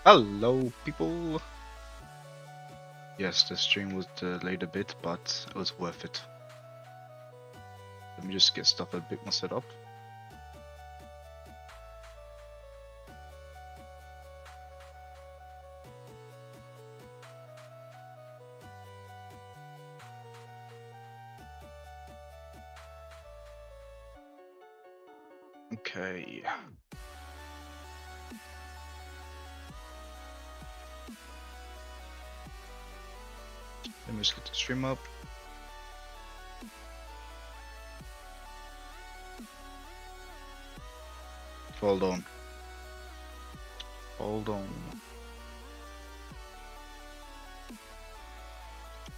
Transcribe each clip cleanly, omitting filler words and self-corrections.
Hello, people. Yes, the stream was delayed a bit, but it was worth it. Let me just get stuff a bit more set up. Okay. Let me just get the stream up. Hold on. Hold on.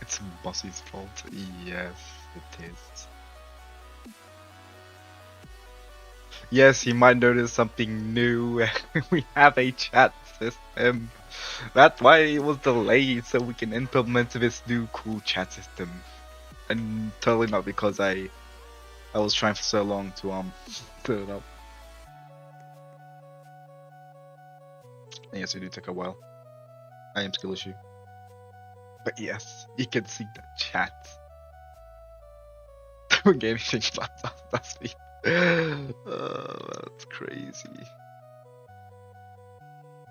It's Bossy's fault. Yes, it is. Yes, you might notice something new. We have a chat system. That's why it was delayed, so we can implement this new cool chat system. And totally not because I was trying for so long to set it up. Yes, it did take a while. I am skill issue. But yes, you can see the chat. Don't get anything but that's me. That's crazy.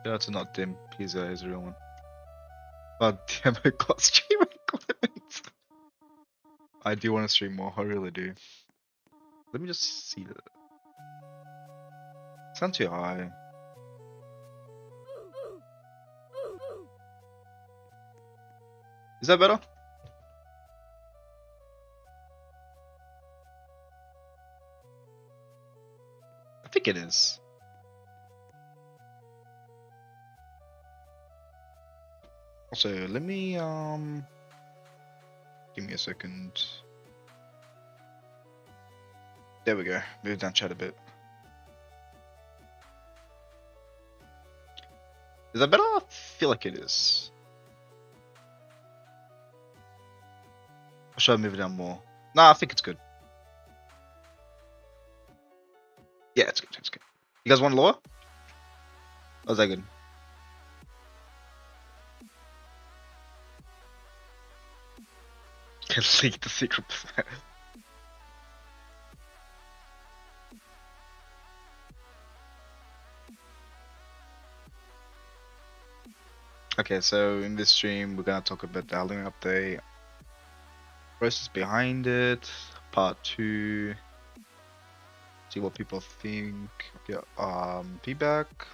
That's not dim. He's a real one. But damn, I got stream equipment. I do want to stream more. I really do. Let me just see that. It's not too high. Is that better? I think it is. Also, let me give me a second. There we go. Move down chat a bit. Is that better? I feel like it is. Or should I move it down more? Nah, I think it's good. Yeah, it's good. It's good. You guys want lower? Or is that good? Can leak the secret. Okay, so in this stream, we're gonna talk about the Halloween update, process behind it, part 2, see what people think, get feedback,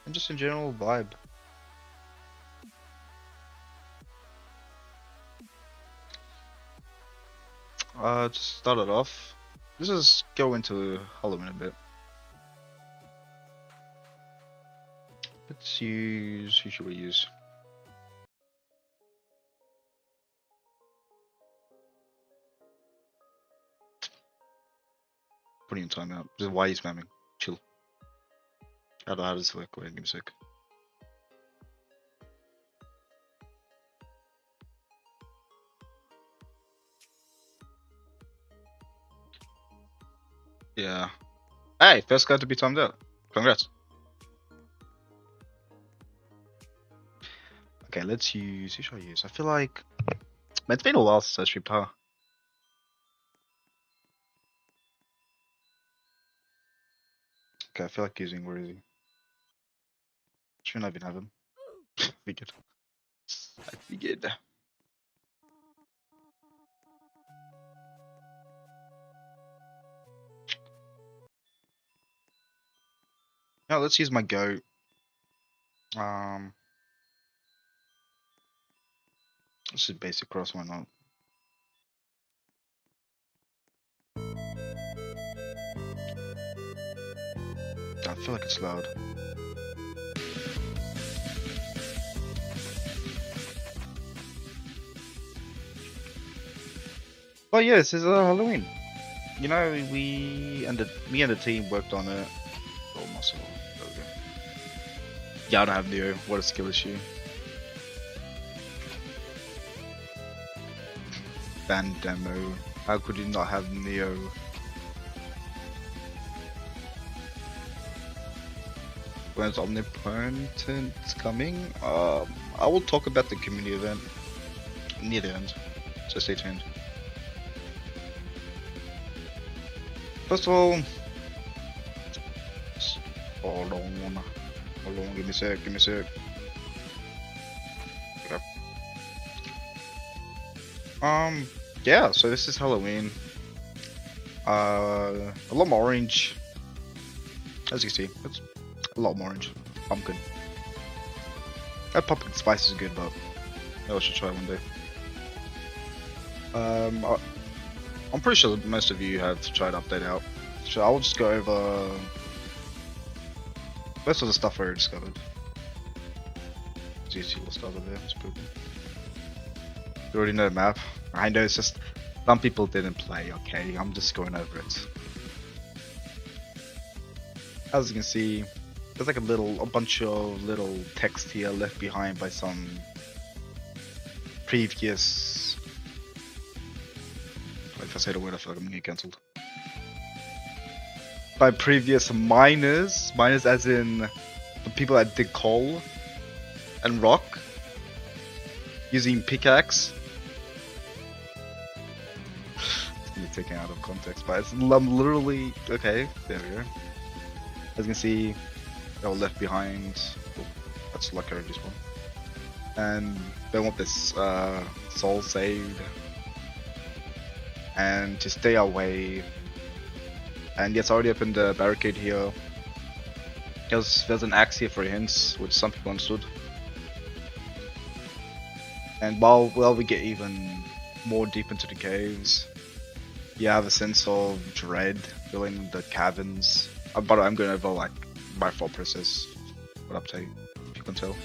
and just in general vibe. To start it off, let's just go into Halloween a bit. Let's use, who should we use? Putting in timeout. Just why are you spamming? Chill. How does this work? Wait, give me a sec. Yeah. Hey, first guy to be timed out. Congrats. Okay, let's use, who should I use? I feel like, man, it's been a while since I streamed her. Okay, I feel like using, where is he? Shouldn't I even have him? Figured. I figured. Now let's use my goat. This is basic cross, why not? I feel like it's loud. Oh yeah, this is Halloween. You know, me and the team worked on it. Oh, muscle. There we go. Yeah, I don't have Neo. What a skill issue. Ban demo. How could you not have Neo? When's Omnipotent coming? I will talk about the community event near the end, so stay tuned. First of all, hold on, give me a sec, Yep. Yeah, so this is Halloween. A lot more orange. As you see, it's a lot more orange. Pumpkin. That pumpkin spice is good, but I should try one day. I'm pretty sure most of you have tried Update out. So I'll just go over most of the stuff I already discovered. As you see what's over there, it's pretty good. You already know the map. I know it's just some people didn't play, okay? I'm just going over it. As you can see, there's like a bunch of little text here left behind by some previous. If I say the word, I feel like I'm gonna get cancelled. By previous miners as in the people that dig coal and rock using pickaxe. It's gonna be taken out of context, but it's literally okay. There we go. As you can see, they were left behind. Oh, that's luck I just won. And they want this soul saved and to stay away. And yes, I already opened the barricade here. There's an axe here for hints, which some people understood. And while we get even more deep into the caves, you have a sense of dread filling the caverns. But I'm going over like my thought process, what update, if you can tell.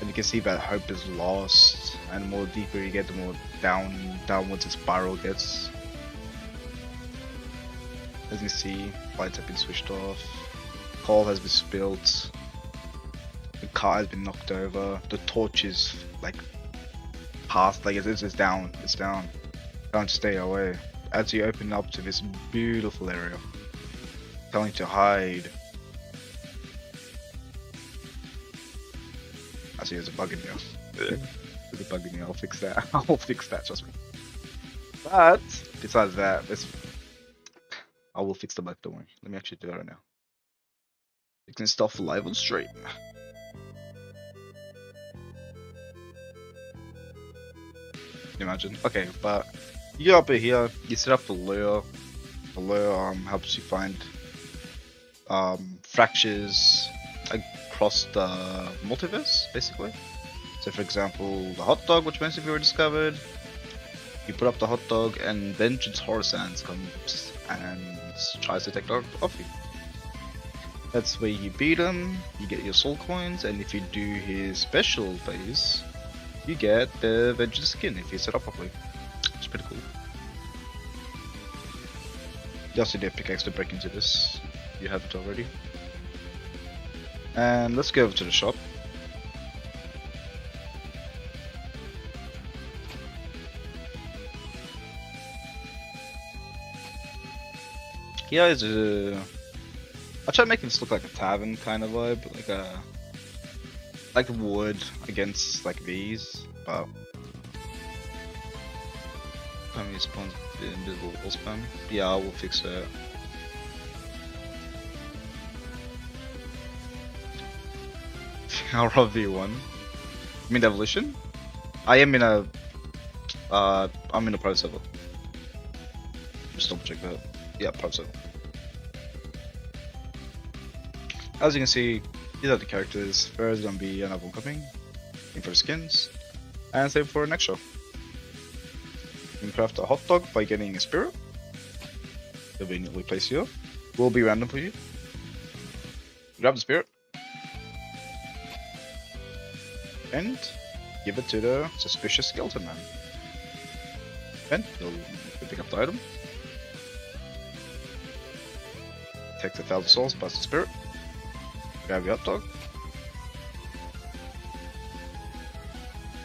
And you can see that hope is lost, and the more deeper you get, the more downwards the spiral gets. As you can see, lights have been switched off, coal has been spilt, the car has been knocked over, the torch is like past, like it's down, Don't stay away. As you open up to this beautiful area, telling to hide. I see there's a bug in here. There's a bug in here, I'll fix that. I'll fix that, trust me. But besides that, I will fix the bug, don't worry. Let me actually do it right now. You can start live on stream. Imagine. Okay, but you get up here, you set up the lure. The lure helps you find fractures across the multiverse, basically. So for example, the hot dog, which most of you already discovered, you put up the hot dog and Vengeance Horace comes and tries to take it off you. That's where you beat him, you get your soul coins, and if you do his special phase, you get the Vengeance skin if you set up properly. It's pretty cool. You also need a pickaxe to break into this, if you haven't already. And let's go over to the shop. Here is I try to make this look like a tavern kind of vibe, like wood against like these, but how many spawns the invisible wall spam? Yeah, I will fix that. I'll rob V1. I mean evolution? I am in a I'm in a pro server. Just double check that. Yeah, pro server. As you can see, these are the characters. There's gonna be another one coming. Looking for skins. And same for next show. You can craft a hot dog by getting a spirit. Conveniently placed here. Will be random for you. Grab the spirit. And give it to the suspicious skeleton man. Then you'll pick up the item. Take the 1,000 souls, pass the spirit. Grab your hot dog.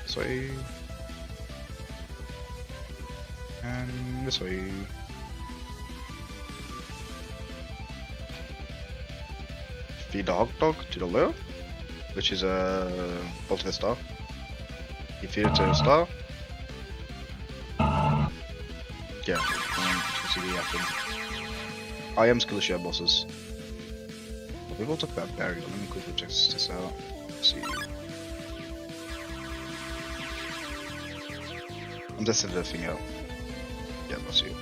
This way. And this way. Feed the hot dog to the lure, which is a ultimate star. You feed it to the star. Yeah, and CCD happen. I am skill share bosses. We will talk about Barry. Let me quickly check this out. Let's see. I'm testing the thing out. Yeah, let's see.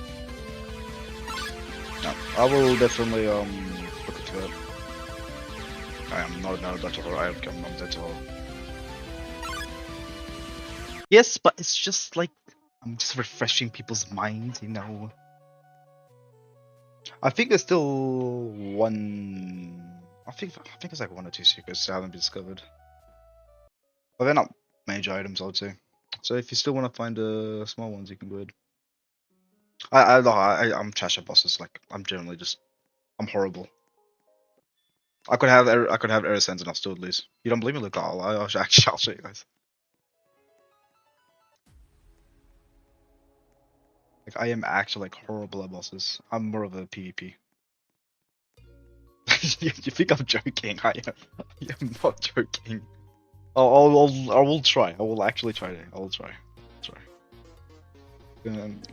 No, I will definitely look into it. I am not a battle horror. I am not battle horror. Yes, but it's just like I'm just refreshing people's minds, you know. I think there's still one. I think it's like one or two secrets that haven't been discovered, but they're not major items, I would say. So if you still want to find the small ones, you can go ahead. I'm trash at bosses. Like I'm generally just I'm horrible. I could have error sense and I'll still lose. You don't believe me? Look, I'll actually I'll show you guys. Like I am actually like horrible at bosses. I'm more of a PvP. you think I'm joking? I am not joking. I will try. I will actually try it. I will try.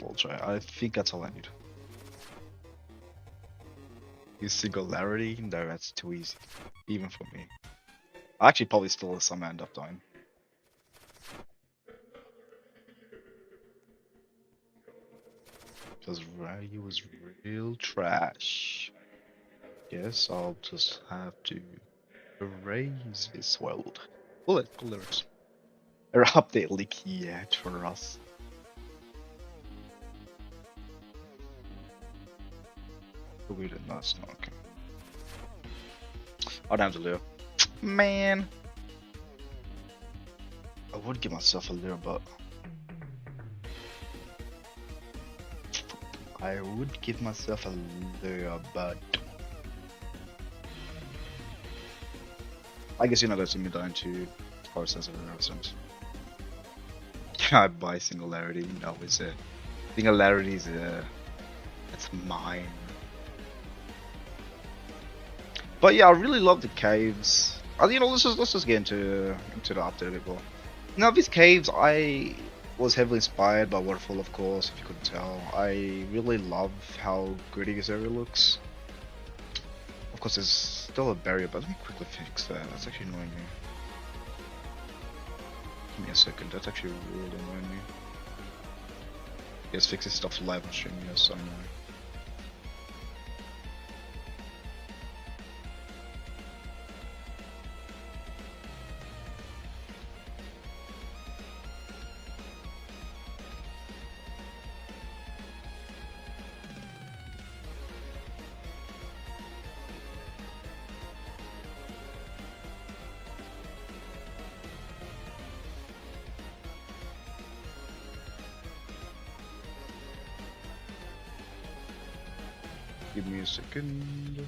I'll try. I think that's all I need. Use singularity? No, that's too easy. Even for me. I actually probably still some end up dying. Because Ryu was real trash. Guess I'll just have to erase this world. Cool lyrics. Or update leak yet for us. We did not, okay. I don't have the lure. Man! I would give myself a lure, but I guess you're not gonna see me dying to process of resistance. Can I buy singularity? No, it's a singularity is it's mine. But yeah, I really love the caves. You know, let's just get into the update a bit more. Now these caves, I was heavily inspired by Waterfall, of course, if you couldn't tell. I really love how gritty this area looks. Of course, there's still a barrier, but let me quickly fix that. That's actually annoying me. Give me a second. That's actually really annoying me. Yes, fix this stuff live on stream. Yes, I know. Give me a second.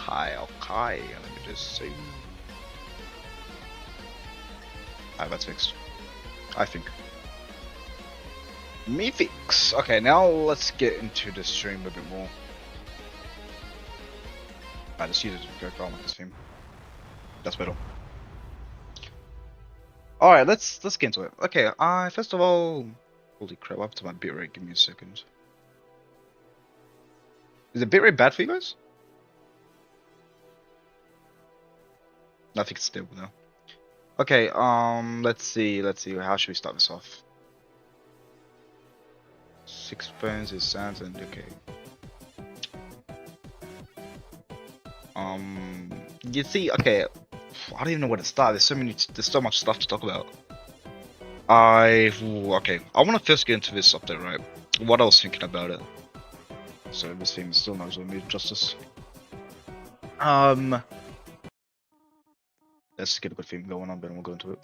Okay, let me just see. Ah, that's fixed. I think. Me fix. Okay, now let's get into the stream a bit more. I just use it to go on with this theme. That's better. Alright, let's get into it. Okay, first of all, holy crap, up to my bitrate, give me a second. Is the bitrate bad for you guys? I think it's stable now. Okay, let's see, how should we start this off? 6 bones is sands and okay. You see, okay, I don't even know where to start. There's so much stuff to talk about. Okay, I want to first get into this update, right? What I was thinking about it. So this theme still knows what me justice. Let's get a good theme going on, then we'll go into it.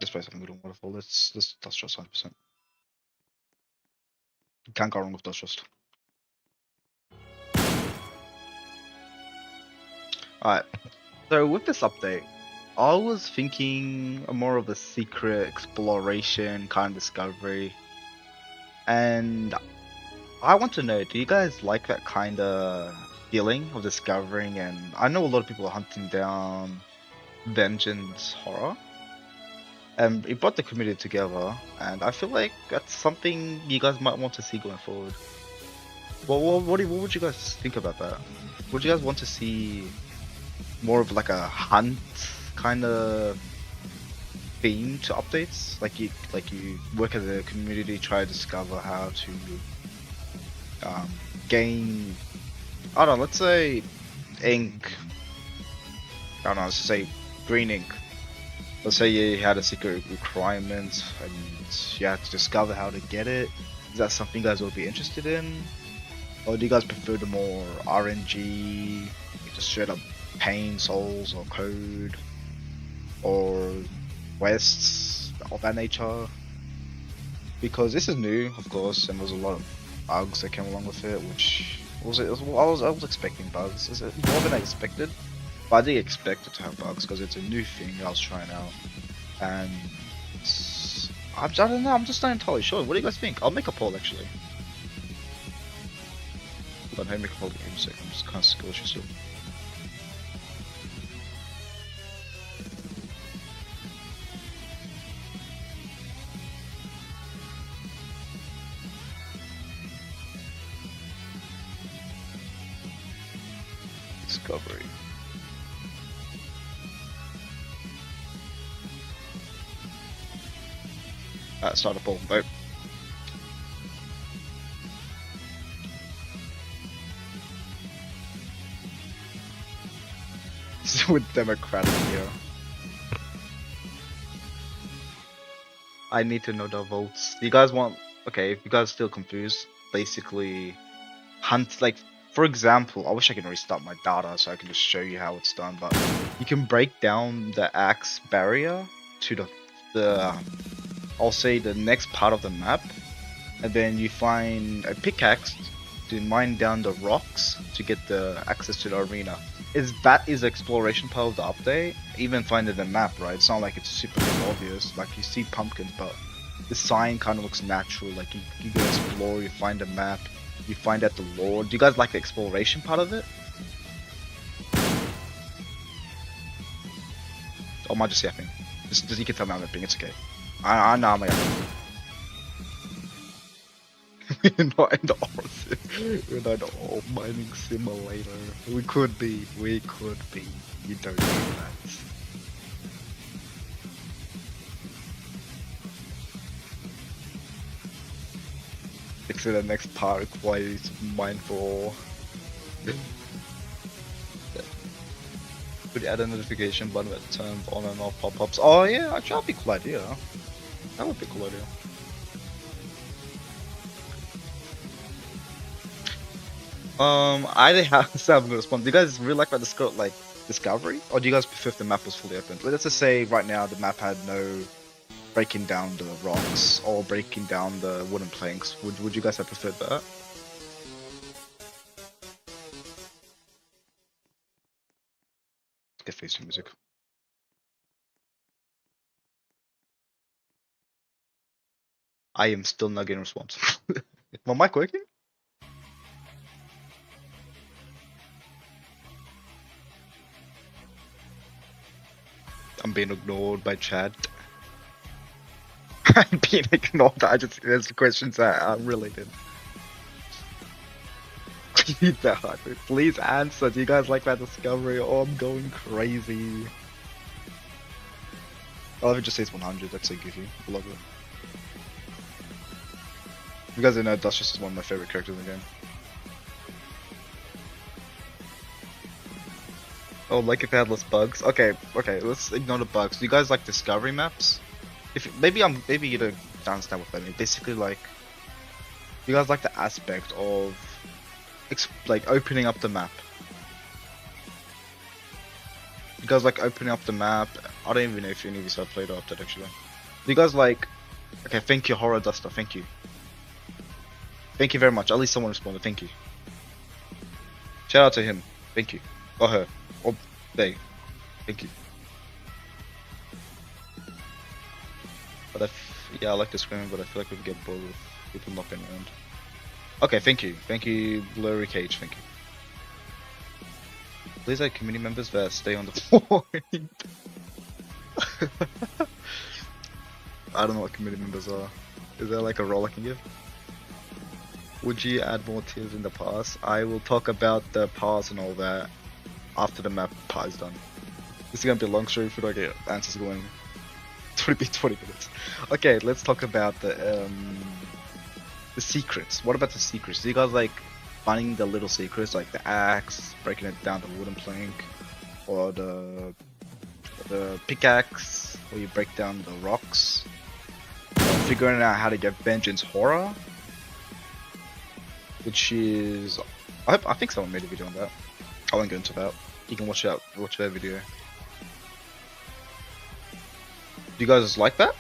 This place having good on waterfall. Let's dust trust 100%. Can't go wrong with dust trust. Alright, so with this update, I was thinking more of a secret exploration kind of discovery, and I want to know, do you guys like that kind of feeling of discovering? And I know a lot of people are hunting down vengeance horror, and it brought the community together, and I feel like that's something you guys might want to see going forward. What would you guys think about that? Would you guys want to see more of like a hunt kind of theme to updates? Like you work as a community, try to discover how to gain, I don't know, let's say ink. I don't know, let's say green ink. Let's say you had a secret requirement and you had to discover how to get it. Is that something you guys would be interested in? Or do you guys prefer the more RNG, just straight up pain souls or code or quests of that nature? Because this is new, of course, and there's a lot of bugs that came along with it, which I was expecting bugs. Is it more than I expected? But I didn't expect it to have bugs because it's a new thing I was trying out, and I don't know. I'm just not entirely sure. What do you guys think? I'll make a poll actually. Let me make a poll. Give me a second. I'm just kind of cautious here. Discovery. Start a poll. Vote. With democratic here. I need to know the votes. Do you guys want? Okay, if you guys are still confused, basically hunt, like, for example, I wish I can restart my data so I can just show you how it's done, but you can break down the axe barrier to the I'll say the next part of the map, and then you find a pickaxe to mine down the rocks to get the access to the arena. That is exploration part of the update. Even finding the map, right? It's not like it's super obvious. Like you see pumpkins, but the sign kind of looks natural. Like you go explore, you find a map, you find out the lore. Do you guys like the exploration part of it? Or am I just yapping? Just you can tell me I'm yapping. It's okay. I know I'm yapping. We're not in the We're not in the ore mining simulator. We could be. We could be. You don't know that. Except the next part requires mindful. Could add a notification button that turns on and off pop-ups. Oh yeah, actually that'd be a cool idea. That would be a cool idea. I didn't have to have a response. Do you guys really like that like discovery, or do you guys prefer if the map was fully open? Let's just say right now the map had no breaking down the rocks or breaking down the wooden planks. Would you guys have preferred that? Get face music. I am still not getting a response. My mic working? I'm being ignored by chat. I'm being ignored. There's questions that are related. Please answer. Do you guys like that discovery? Oh, I'm going crazy. Oh, if it just says 100, that's so goofy. I love it. You guys know Duchess is one of my favorite characters in the game. Oh, like if it had less bugs. Okay, let's ignore the bugs. Do you guys like discovery maps? Maybe you don't understand what that means. Basically, like, you guys like the aspect of like opening up the map. You guys like opening up the map. I don't even know if any of you have played up that actually. Do you guys like? Okay, thank you, Horror Duster. Thank you. Thank you very much. At least someone responded. Thank you. Shout out to him. Thank you. Or her. Or Hey, thank you. But yeah, I like the screaming, but I feel like we get bored with people knocking around. Okay, thank you. Thank you, Blurry Cage, thank you. Please like community members that stay on the point. I don't know what community members are. Is there like a role I can give? Would you add more tiers in the pass? I will talk about the pass and all that after the map part is done. This is gonna be a long story if we don't get answers going. 20 minutes. Okay, let's talk about the secrets. What about the secrets? Do you guys like finding the little secrets, like the axe, breaking it down the wooden plank, or the pickaxe, where you break down the rocks, figuring out how to get vengeance horror, which is I think someone made a video on that. I won't go into that. You can watch their video. Do you guys like that?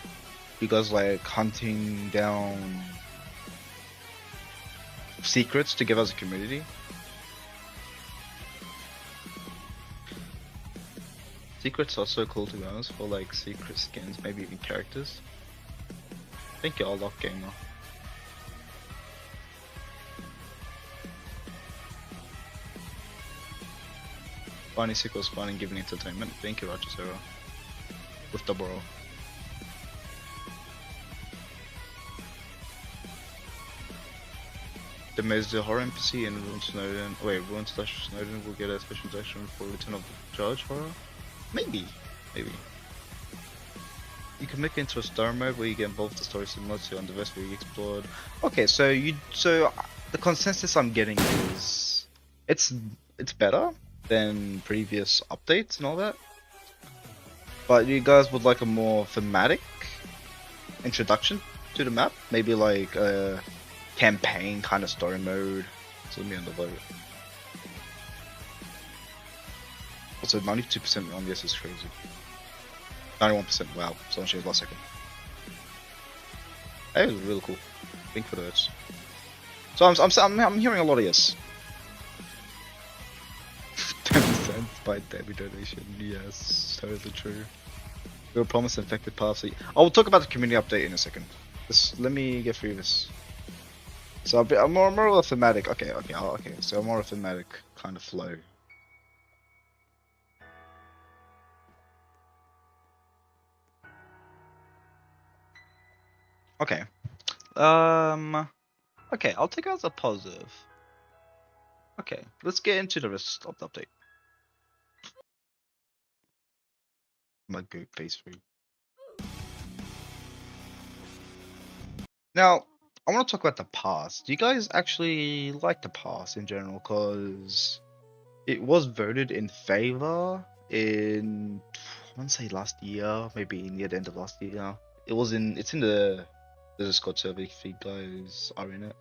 Do you guys like hunting down secrets to give us a community? Secrets are so cool, to be honest, for like secret skins, maybe even characters. Thank you, all Lock Gamer. Finding secrets, fun and giving entertainment. Thank you, Roger Zero. With the bro. The Maze the horror NPC and Ruin Snowden. Wait, Ruin slash Snowden will get a special section for Return of the Judge horror? Maybe. You can make it into a story mode where you get involved in the story similar to on the West where you explored. Okay, so the consensus I'm getting is it's better than previous updates and all that. But you guys would like a more thematic introduction to the map? Maybe like a campaign kind of story mode. So let me on the vote. Also 92% on yes is crazy. 91%, wow, someone changed last second. That was really cool. Think for those. So I'm hearing a lot of yes. 10% by Debbie donation. Yes, totally true. We'll promise infected paths. I will talk about the community update in a second. Let me get through this. So I'm more of a thematic. Okay. So more of a thematic kind of flow. Okay. Okay, I'll take it as a positive. Okay, let's get into the rest of the update. My good face for you. Now, I want to talk about the pass. Do you guys actually like the pass in general? Because it was voted in favor in, I want to say last year, maybe near the end of last year. It's in the Discord server if you guys are in it.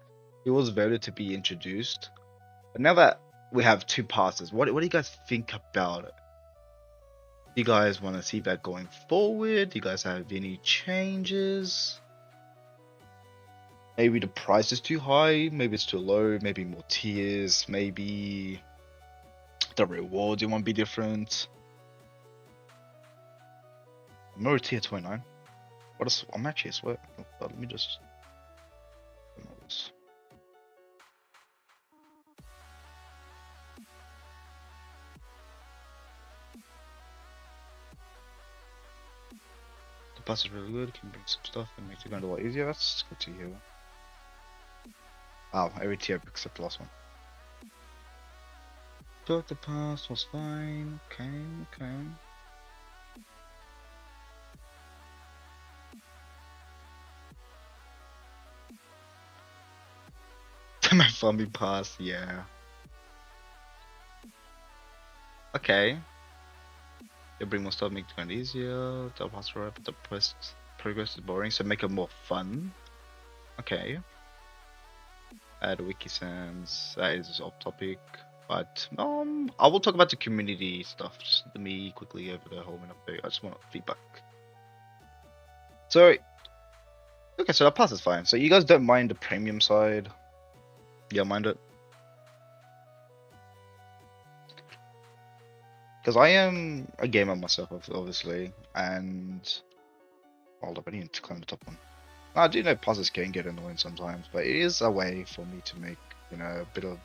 It was voted to be introduced. But now that we have two passes, what do you guys think about it? Do you guys want to see that going forward? Do you guys have any changes? Maybe the price is too high, maybe it's too low, maybe more tiers, maybe the rewards you want to be different. I'm already tier 29. What else? I'm actually a sweat. Let me just. The pass is really good, can bring some stuff and make the grind a lot easier. That's good to hear. Wow, every tier except the last one. Thought the pass was fine. Okay. My farming pass, yeah. Okay. You bring more stuff, make the grind easier. The pass right, but the progress is boring, so make it more fun. Okay. Add wiki sans. That is off topic. But I will talk about the community stuff. Just let me quickly over the whole update. I just want feedback. So, okay, so the pass is fine. So you guys don't mind the premium side? Yeah, mind it. Because I am a gamer myself, obviously, and hold up, I need to climb the top one. I do know puzzles can get annoying sometimes, but it is a way for me to make, a bit of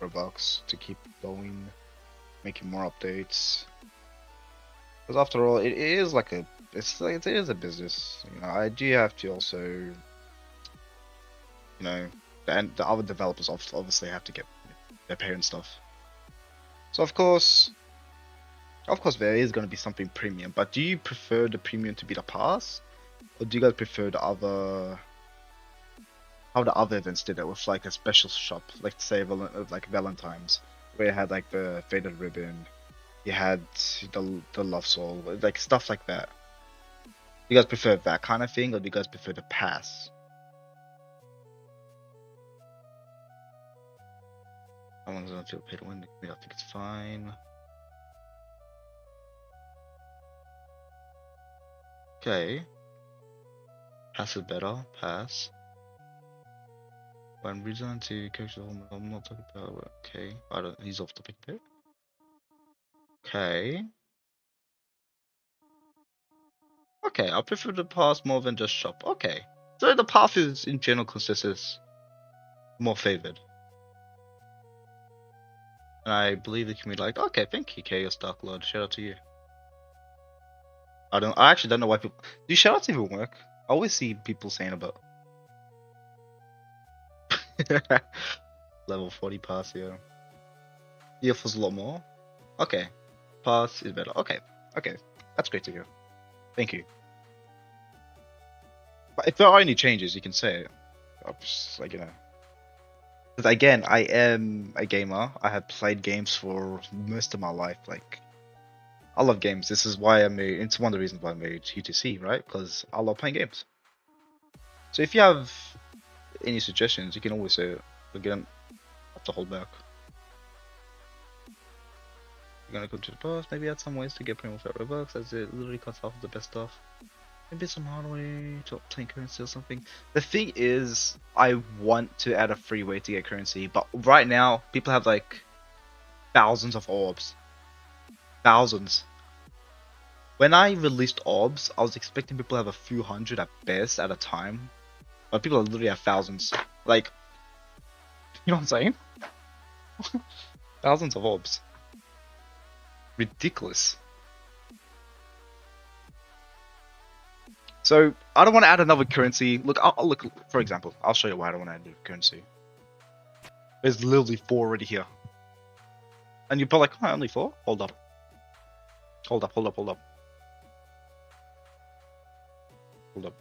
Robux to keep going, making more updates. Because after all, it is like it is a business. I do have to also, and the other developers obviously have to get their pay and stuff. So of course, there is going to be something premium. But do you prefer the premium to be the pass, or do you guys prefer the other? How the other events did it with like a special shop, like say like Valentine's, where you had like the faded ribbon, you had the love soul, like stuff like that. Do you guys prefer that kind of thing, or do you guys prefer the pass? I want to feel paid to win. I think it's fine. Okay. Pass is better. Pass. When reason to character, I'm not talking about. Okay. I don't. He's off topic there. Okay. Okay. I prefer the pass more than just shop. Okay. So the path is in general consensus more favored. And I believe it can be like, okay, thank you, Chaos Dark Lord. Shout out to you. I actually don't know why people do shoutouts even work. I always see people saying about level 40 pass here. Yeah, for a lot more. Okay. Pass is better. Okay. Okay. That's great to hear. Thank you. But if there are any changes, you can say it. I'm just like, Because again, I am a gamer. I have played games for most of my life. Like, I love games. This is why I made. It's one of the reasons why I made UTC, right? Because I love playing games. So if you have any suggestions, you can always say it. Again, have to hold back. You're gonna go to the boss. Maybe add some ways to get premium without Robux, as it literally cuts off the best stuff. Maybe some hard way to obtain currency or something. The thing is, I want to add a free way to get currency, but right now people have like thousands of orbs. Thousands. When I released orbs, I was expecting people to have a few hundred at best at a time, but people literally have thousands. Like, you know what I'm saying? Thousands of orbs. Ridiculous. So I don't want to add another currency. Look, I'll look. For example, I'll show you why I don't want to add a currency. There's literally 4 already here, and you're probably like, oh, only 4? Hold up. Hold up. Hold up. Hold up. Hold up.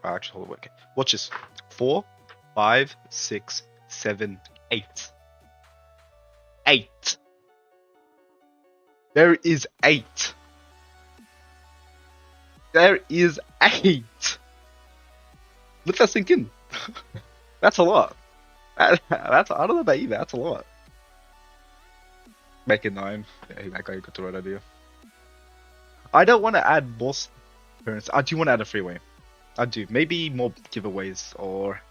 Actually, hold up. Okay. Watch this. 4, 5, 6, 7, 8. 8. There is 8. There is 8. Let that sink in. That's a lot. That's I don't know about you. That's a lot. Make it 9. Yeah, that guy got the right idea. I don't want to add more currency. I do want to add a freeway. I do. Maybe more giveaways or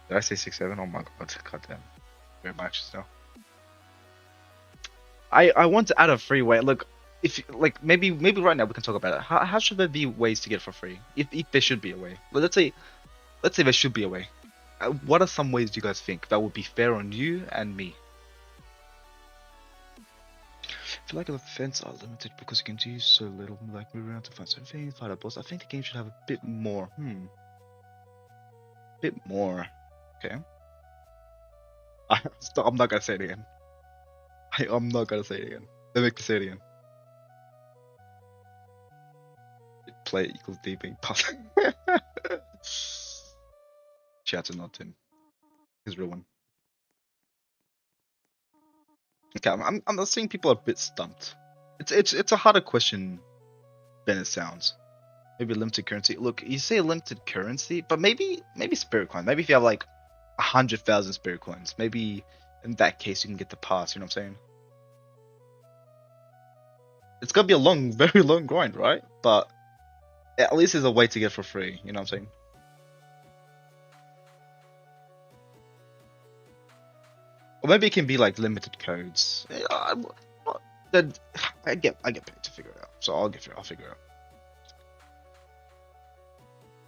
did I say 6, 7? Oh my god damn. Very much now. I want to add a freeway. Look, if like maybe right now we can talk about it. How should there be ways to get it for free? If there should be a way. But let's say there should be a way. What are some ways do you guys think that would be fair on you and me? I feel like the events are limited because you can do so little, like move around to find certain things, fight a boss. I think the game should have a bit more. Bit more. Okay. I'm not gonna say it again. I'm not gonna say it again. They make me say it again. Play equals DB. Chat's not him. His real one. Okay, I'm seeing people are a bit stumped. It's a harder question than it sounds. Maybe limited currency. Look, you say limited currency, but maybe spirit coin. Maybe if you have like 100,000 spirit coins, maybe in that case you can get the pass. You know what I'm saying? It's gonna be a long, very long grind, right? But at least there's a way to get it for free. You know what I'm saying? Or maybe it can be like limited codes. That I get paid to figure it out, so I'll figure it out.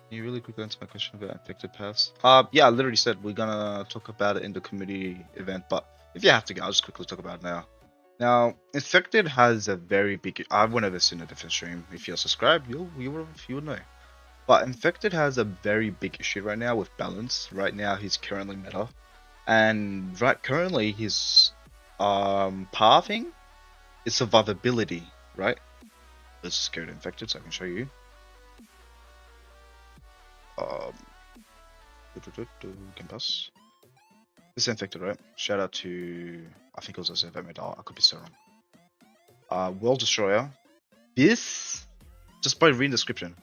Can you really quickly answer my question about infected paths? Yeah, I literally said we're gonna talk about it in the community event, but if you have to go, I'll just quickly talk about it now. Now, infected has a very big. I've never seen a different stream. If you're subscribed, you will know. But infected has a very big issue right now with balance. Right now, he's currently meta, and currently his pathing is survivability. Right? Let's just go to infected so I can show you. Campus. This is infected, right? Shout out to, I think it was a Medal. I could be so wrong. World Destroyer. This, just by reading the description,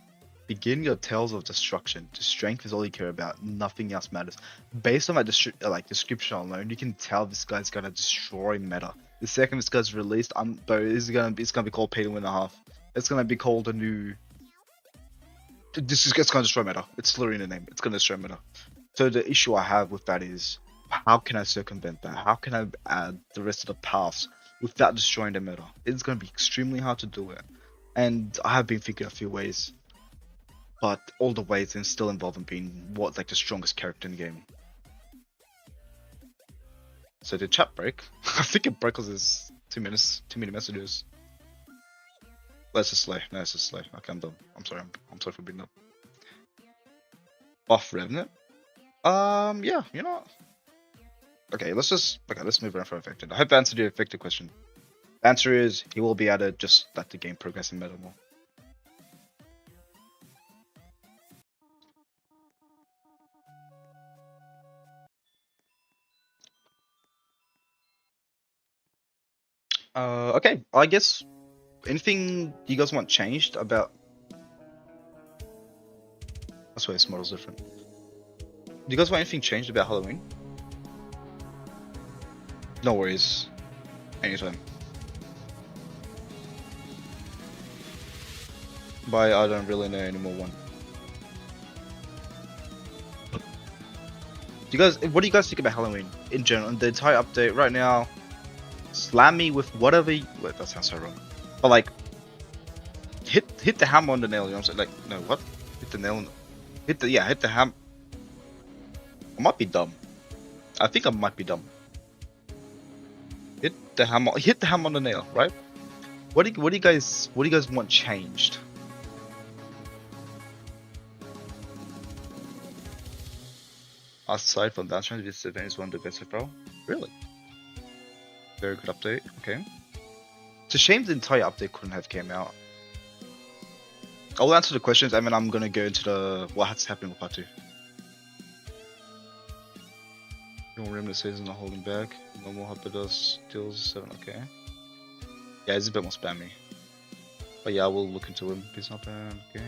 begin your tales of destruction. The strength is all you care about. Nothing else matters. Based on my description alone, you can tell this guy's gonna destroy meta. The second this guy's released, it's gonna be called Pay to Win a half. It's gonna be called a new. It's gonna destroy meta. It's literally in the name. It's gonna destroy meta. So the issue I have with that is, how can I circumvent that? How can I add the rest of the paths without destroying the meta? It's gonna be extremely hard to do it. And I have been thinking a few ways, but all the ways and still involve in being the strongest character in the game. So the chat break. I think it broke because there's 2 minutes, too many messages. Let's just slay. No, it's just slay. Okay, I'm done. I'm sorry. I'm sorry for being up. Buff Revenant. Yeah, you know what? Okay, let's move around for infected. I hope I answered your infected question. The answer is he will be added, just let the game progress in meta more. Okay, I guess anything you guys want changed about? That's why this model's different. Do you guys want anything changed about Halloween? No worries. Anytime. But I don't really know anymore one. What do you guys think about Halloween in general? And the entire update right now, slam me with whatever. Wait, that sounds so wrong. But like, hit the hammer on the nail. You know what I'm saying? Like, no, what? Hit the nail. Hit the ham. I might be dumb. I think I might be dumb. Hit the hammer on the nail, right? What do you guys want changed? Aside from that, this event is one of the best overall. Really? Very good update. Okay. It's a shame the entire update couldn't have came out. I'll answer the questions and then I'm gonna go into the what's happening with part 2. You don't remember the season not holding back. Normal Hopper does deals 7, okay. Yeah, he's a bit more spammy. But yeah, we'll look into him. He's not bad, okay.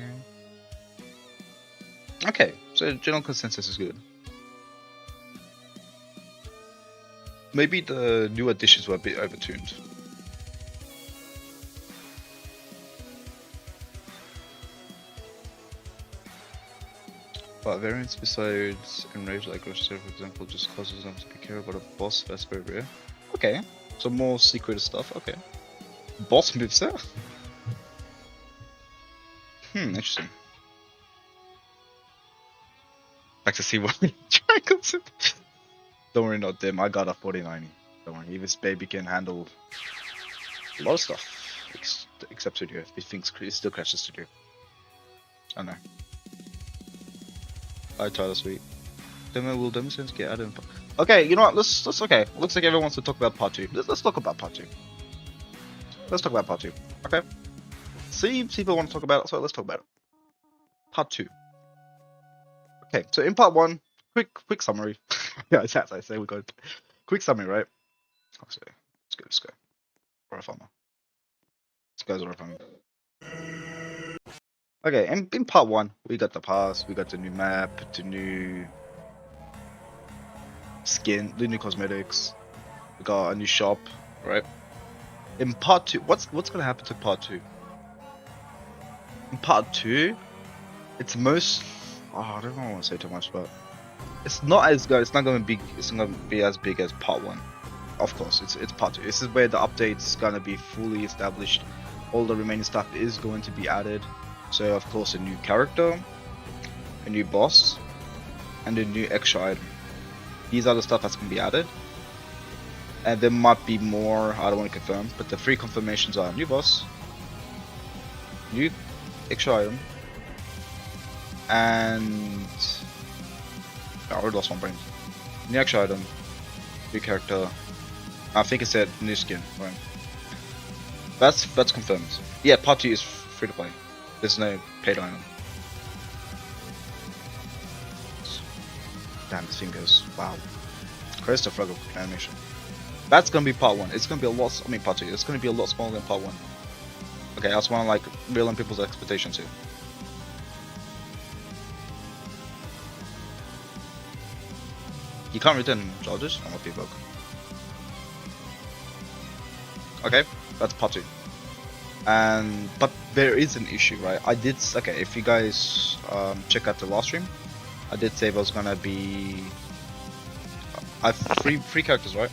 Okay, so general consensus is good. Maybe the new additions were a bit overtuned. But variants besides Enrage, like Rush, for example, just causes them to be careful about a boss, that's very rare. Okay, so more secret stuff, okay. Boss moveset? Interesting. Back to see what we triangles. Don't worry, not dim. I got a 4090. Don't worry, this baby can handle a lot of stuff. Except studio. If he thinks it still crashes studio. I know. Hi Tyler Sweet. Will demo sense get added? Okay, you know what? Let's okay. Looks like everyone wants to talk about part 2. Let's talk about part 2. Let's talk about part 2. Okay. See people want to talk about it, so let's talk about it. Part 2. Okay, so in part 1, quick summary. Yeah, as I say, we got quick summary, right? Let's go. Or a farmer. This guy's a farmer. Okay, in part 1, we got the pass, we got the new map, the new skin, the new cosmetics, we got a new shop, right? In part 2, what's gonna happen to part 2? In part 2, it's most. Oh, I don't want to say too much, but it's not as good. It's not gonna be as big as part 1. of course, it's part 2. This is where the update's gonna be fully established. All the remaining stuff is going to be added. So of course, a new character, a new boss, and a new extra item. These are the stuff that's gonna be added. And there might be more, I don't want to confirm, but the 3 confirmations are new boss, new extra item, and I already lost my brain. New extra item, new character. I think it said new skin, right? That's confirmed. Yeah, part 2 is free to play. There's no paid item. Damn, this thing goes, wow. Crazy to frog animation. That's gonna be part 1. It's gonna be a lot. I mean, part 2. It's gonna be a lot smaller than part 1. Okay, I just want to like reel in people's expectations here. You can't return charges. I'm not broke. Okay, that's part 2. But there is an issue, right? Okay. If you guys check out the last stream, I did say there was gonna be I have free characters, right?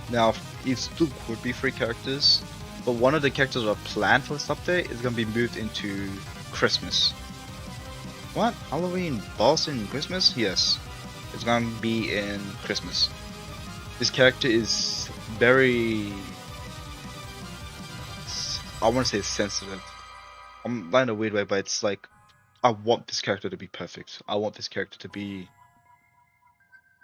Now, it still could be 3 characters, but one of the characters that are planned for this update is going to be moved into Christmas. What? Halloween, boss in Christmas? Yes. It's going to be in Christmas. This character is very... I want to say sensitive. I'm not in a weird way, but it's like, I want this character to be perfect. I want this character to be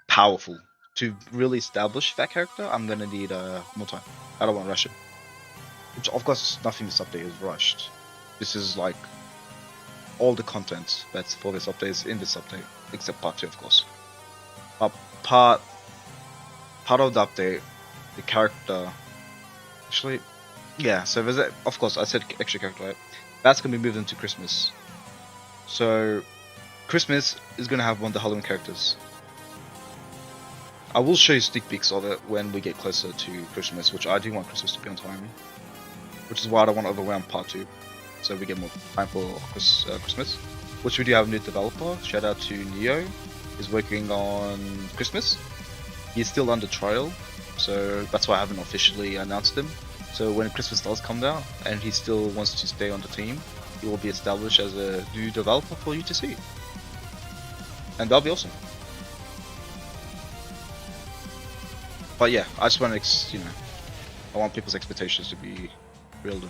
powerful. To really establish that character, I'm gonna need more time. I don't want to rush it. Which, of course, nothing this update is rushed. This is like all the content that's for this update is in this update, except part 2, of course. Part of the update, the character, actually, yeah. So there's of course, I said extra character, right? That's gonna be moved into Christmas. So Christmas is gonna have one of the Halloween characters. I will show you sneak peeks of it when we get closer to Christmas, which I do want Christmas to be on time. Which is why I don't want to overwhelm part 2. So we get more time for Christmas. Which we do have a new developer. Shout out to Neo. He's working on Christmas. He's still under trial. So that's why I haven't officially announced him. So when Christmas does come out and he still wants to stay on the team, he will be established as a new developer for you to see. And that'll be awesome. But yeah, I just want to, I want people's expectations to be reeled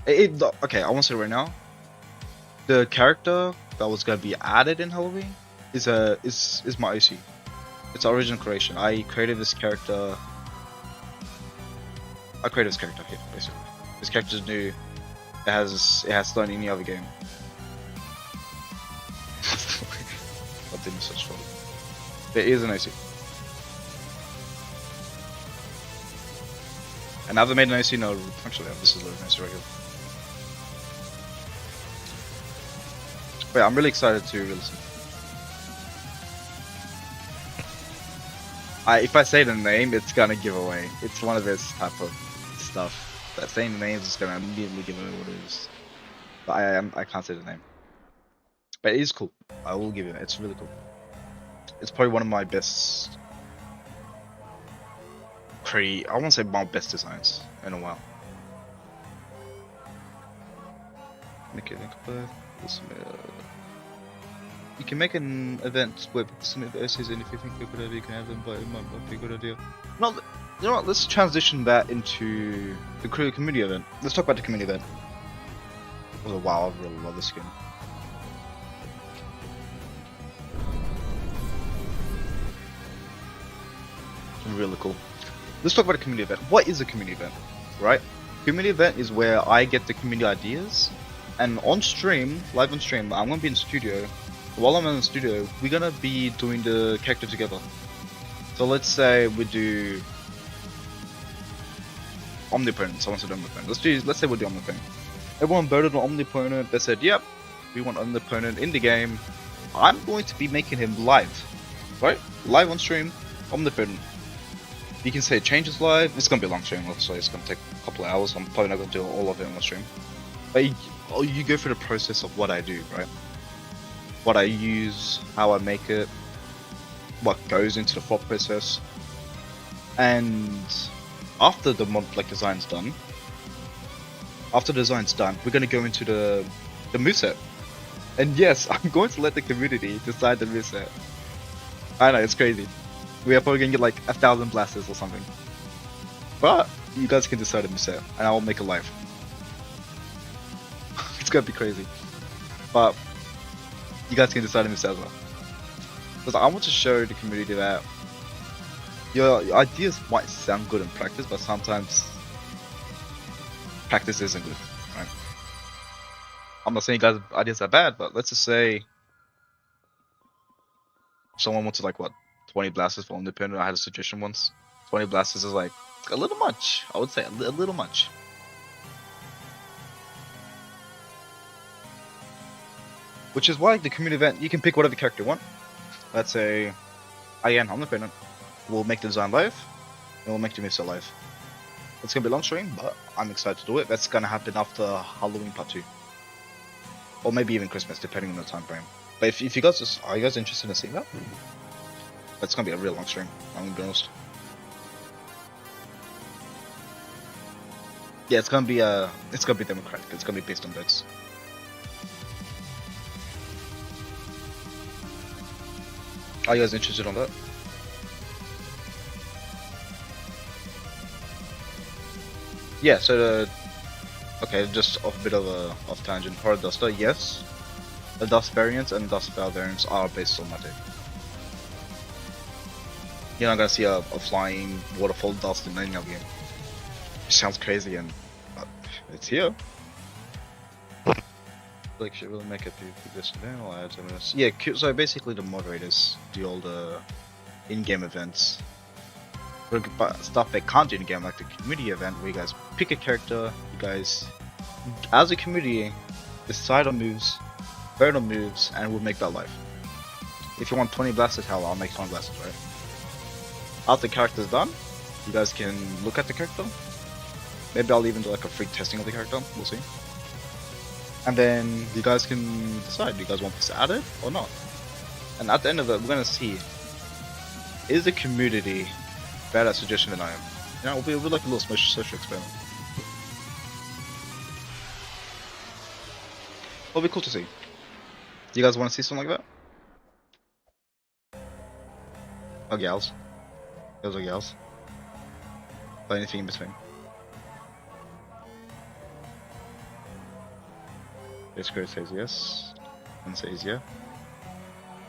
in. Okay, I want to say right now, the character that was gonna be added in Halloween is my OC. It's our original creation. I created this character. Here, basically. This character is new. It has done any other game. That didn't such trouble. There is an OC. And I've made an OC, no, actually, this is a nice regular. But yeah, I'm really excited to release it. If I say the name, it's gonna give away. It's one of this type of stuff. That saying the names is gonna immediately give away what it is. But I can't say the name. But it is cool. I will give it. It's really cool. It's probably one of my best. I won't say my best designs in a while. Okay, you can make an event where submit the OCs, and if you think they're a good idea, you can have them, but it might not be a good idea. No, you know what? Let's transition that into the community event. Let's talk about the community event. Oh wow, I really love this skin. Really cool. Let's talk about a community event. What is a community event, right? Community event is where I get the community ideas, and on stream, live on stream, I'm gonna be in the studio. While I'm in the studio, we're gonna be doing the character together. So let's say we do Omnipotent. Someone said Omnipotent. Let's say we do Omnipotent. Everyone voted on Omnipotent. They said, "Yep, we want Omnipotent in the game." I'm going to be making him live, right? Live on stream, Omnipotent. You can say changes live. It's gonna be a long stream, obviously. It's gonna take a couple of hours. I'm probably not gonna do all of it on the stream. But you go through the process of what I do, right? What I use, how I make it, what goes into the thought process. And after the mod design's done, we're gonna go into the moveset. And yes, I'm going to let the community decide the moveset. I know, it's crazy. We are probably gonna get like 1,000 blasters or something. But you guys can decide the moveset, and I'll make a live. It's gonna be crazy. But you guys can decide the moveset as well. Because I want to show the community that your ideas might sound good in practice, but sometimes practice isn't good, right? I'm not saying you guys' ideas are bad, but let's just say someone wanted like what 20 blasters for independent. I had a suggestion once. 20 blasters is like a little much. I would say a little much. Which is why the community event, you can pick whatever character you want. Let's say, again, I'm independent. We'll make the design live, and we'll make the moveset live. It's gonna be a long stream, but I'm excited to do it. That's gonna happen after Halloween Part 2. Or maybe even Christmas, depending on the time frame. But if you guys are you guys interested in seeing that? That's gonna be a real long stream, I'm gonna be honest. Yeah, it's gonna be democratic. It's gonna be based on votes. Are you guys interested on that? Yeah, so okay, just off a bit of a off tangent. Horror Duster, yes. The Dust variants and Dust Spell variants are based on Magic. You're not gonna see a flying waterfall dust in any of game. It sounds crazy, and it's here. Like, should really make a PvP this event or add some of this? Yeah, so basically the moderators do all the in-game events. But stuff they can't do in game, like the community event, where you guys pick a character, you guys, as a community, decide on moves, vote on moves, and we'll make that live. If you want 20 blasters, hell, I'll make 20 blasters, right? After the character's done, you guys can look at the character. Maybe I'll even do like a free testing of the character, we'll see. And then you guys can decide, do you guys want this added or not? And at the end of it, we're gonna see, is the community better at suggestion than I am? You know, we'll be like a little social experiment. It'll be cool to see. Do you guys want to see something like that? Or gals? Girls or gals? Or anything in between? Discord says yes, and says yeah.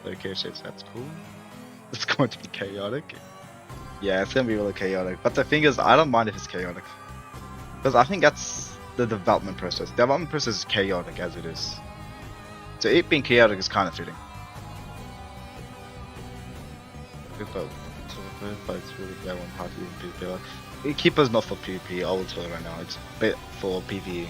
Okay, says that's cool. It's going to be chaotic. Yeah, it's gonna be really chaotic. But the thing is, I don't mind if it's chaotic, because I think that's the development process. The development process is chaotic as it is. So it being chaotic is kind of fitting. Keeper's not for PvP, I will tell you right now. It's a bit for PvE.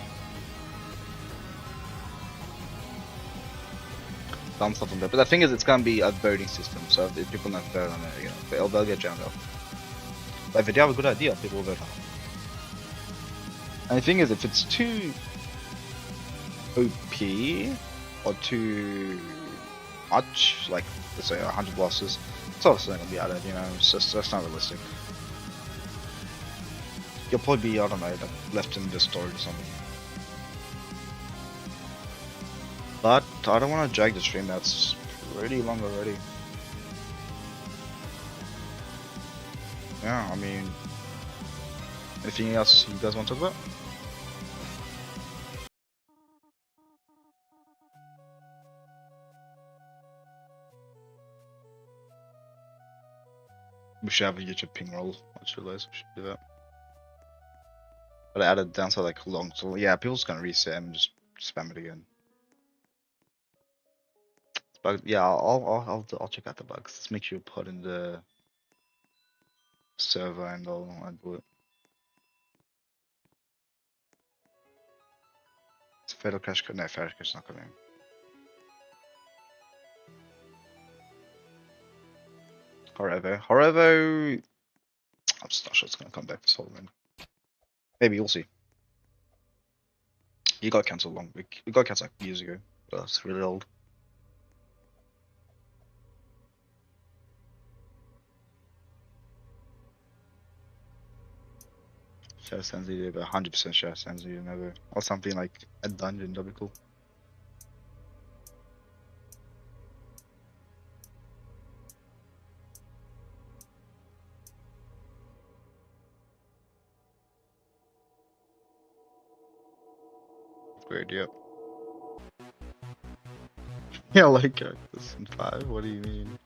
Done stuff on there. But the thing is, it's gonna be a voting system, so if people don't vote on it, you know, they'll get jammed up. But if they have a good idea, people will vote on it. And the thing is, if it's too OP or too much, like let's say 100 bosses, it's obviously not gonna be added, you know, it's just, that's not realistic. You'll probably be, I don't know, like left in the storage or something. But I don't want to drag the stream, that's pretty long already. Yeah, I mean, anything else you guys want to talk about? We should have a YouTube ping roll. I just realized we should do that. But I added down to like long, so yeah, people's gonna reset and just spam it again. But yeah, I'll check out the bugs. Let's make sure you put in the server and I'll do it. It's Fatal Crash code. No, Fatal Crash not coming. However, I'm just not sure it's gonna come back this whole room. Maybe we'll see. You got cancelled long week. You got cancelled like years ago. But that's really old. Shadow Sans Eater, but 100% Shadow Sans Eater never. Or something like a dungeon, that'd be cool. Weird, yep. Yeah, like characters in 5, what do you mean?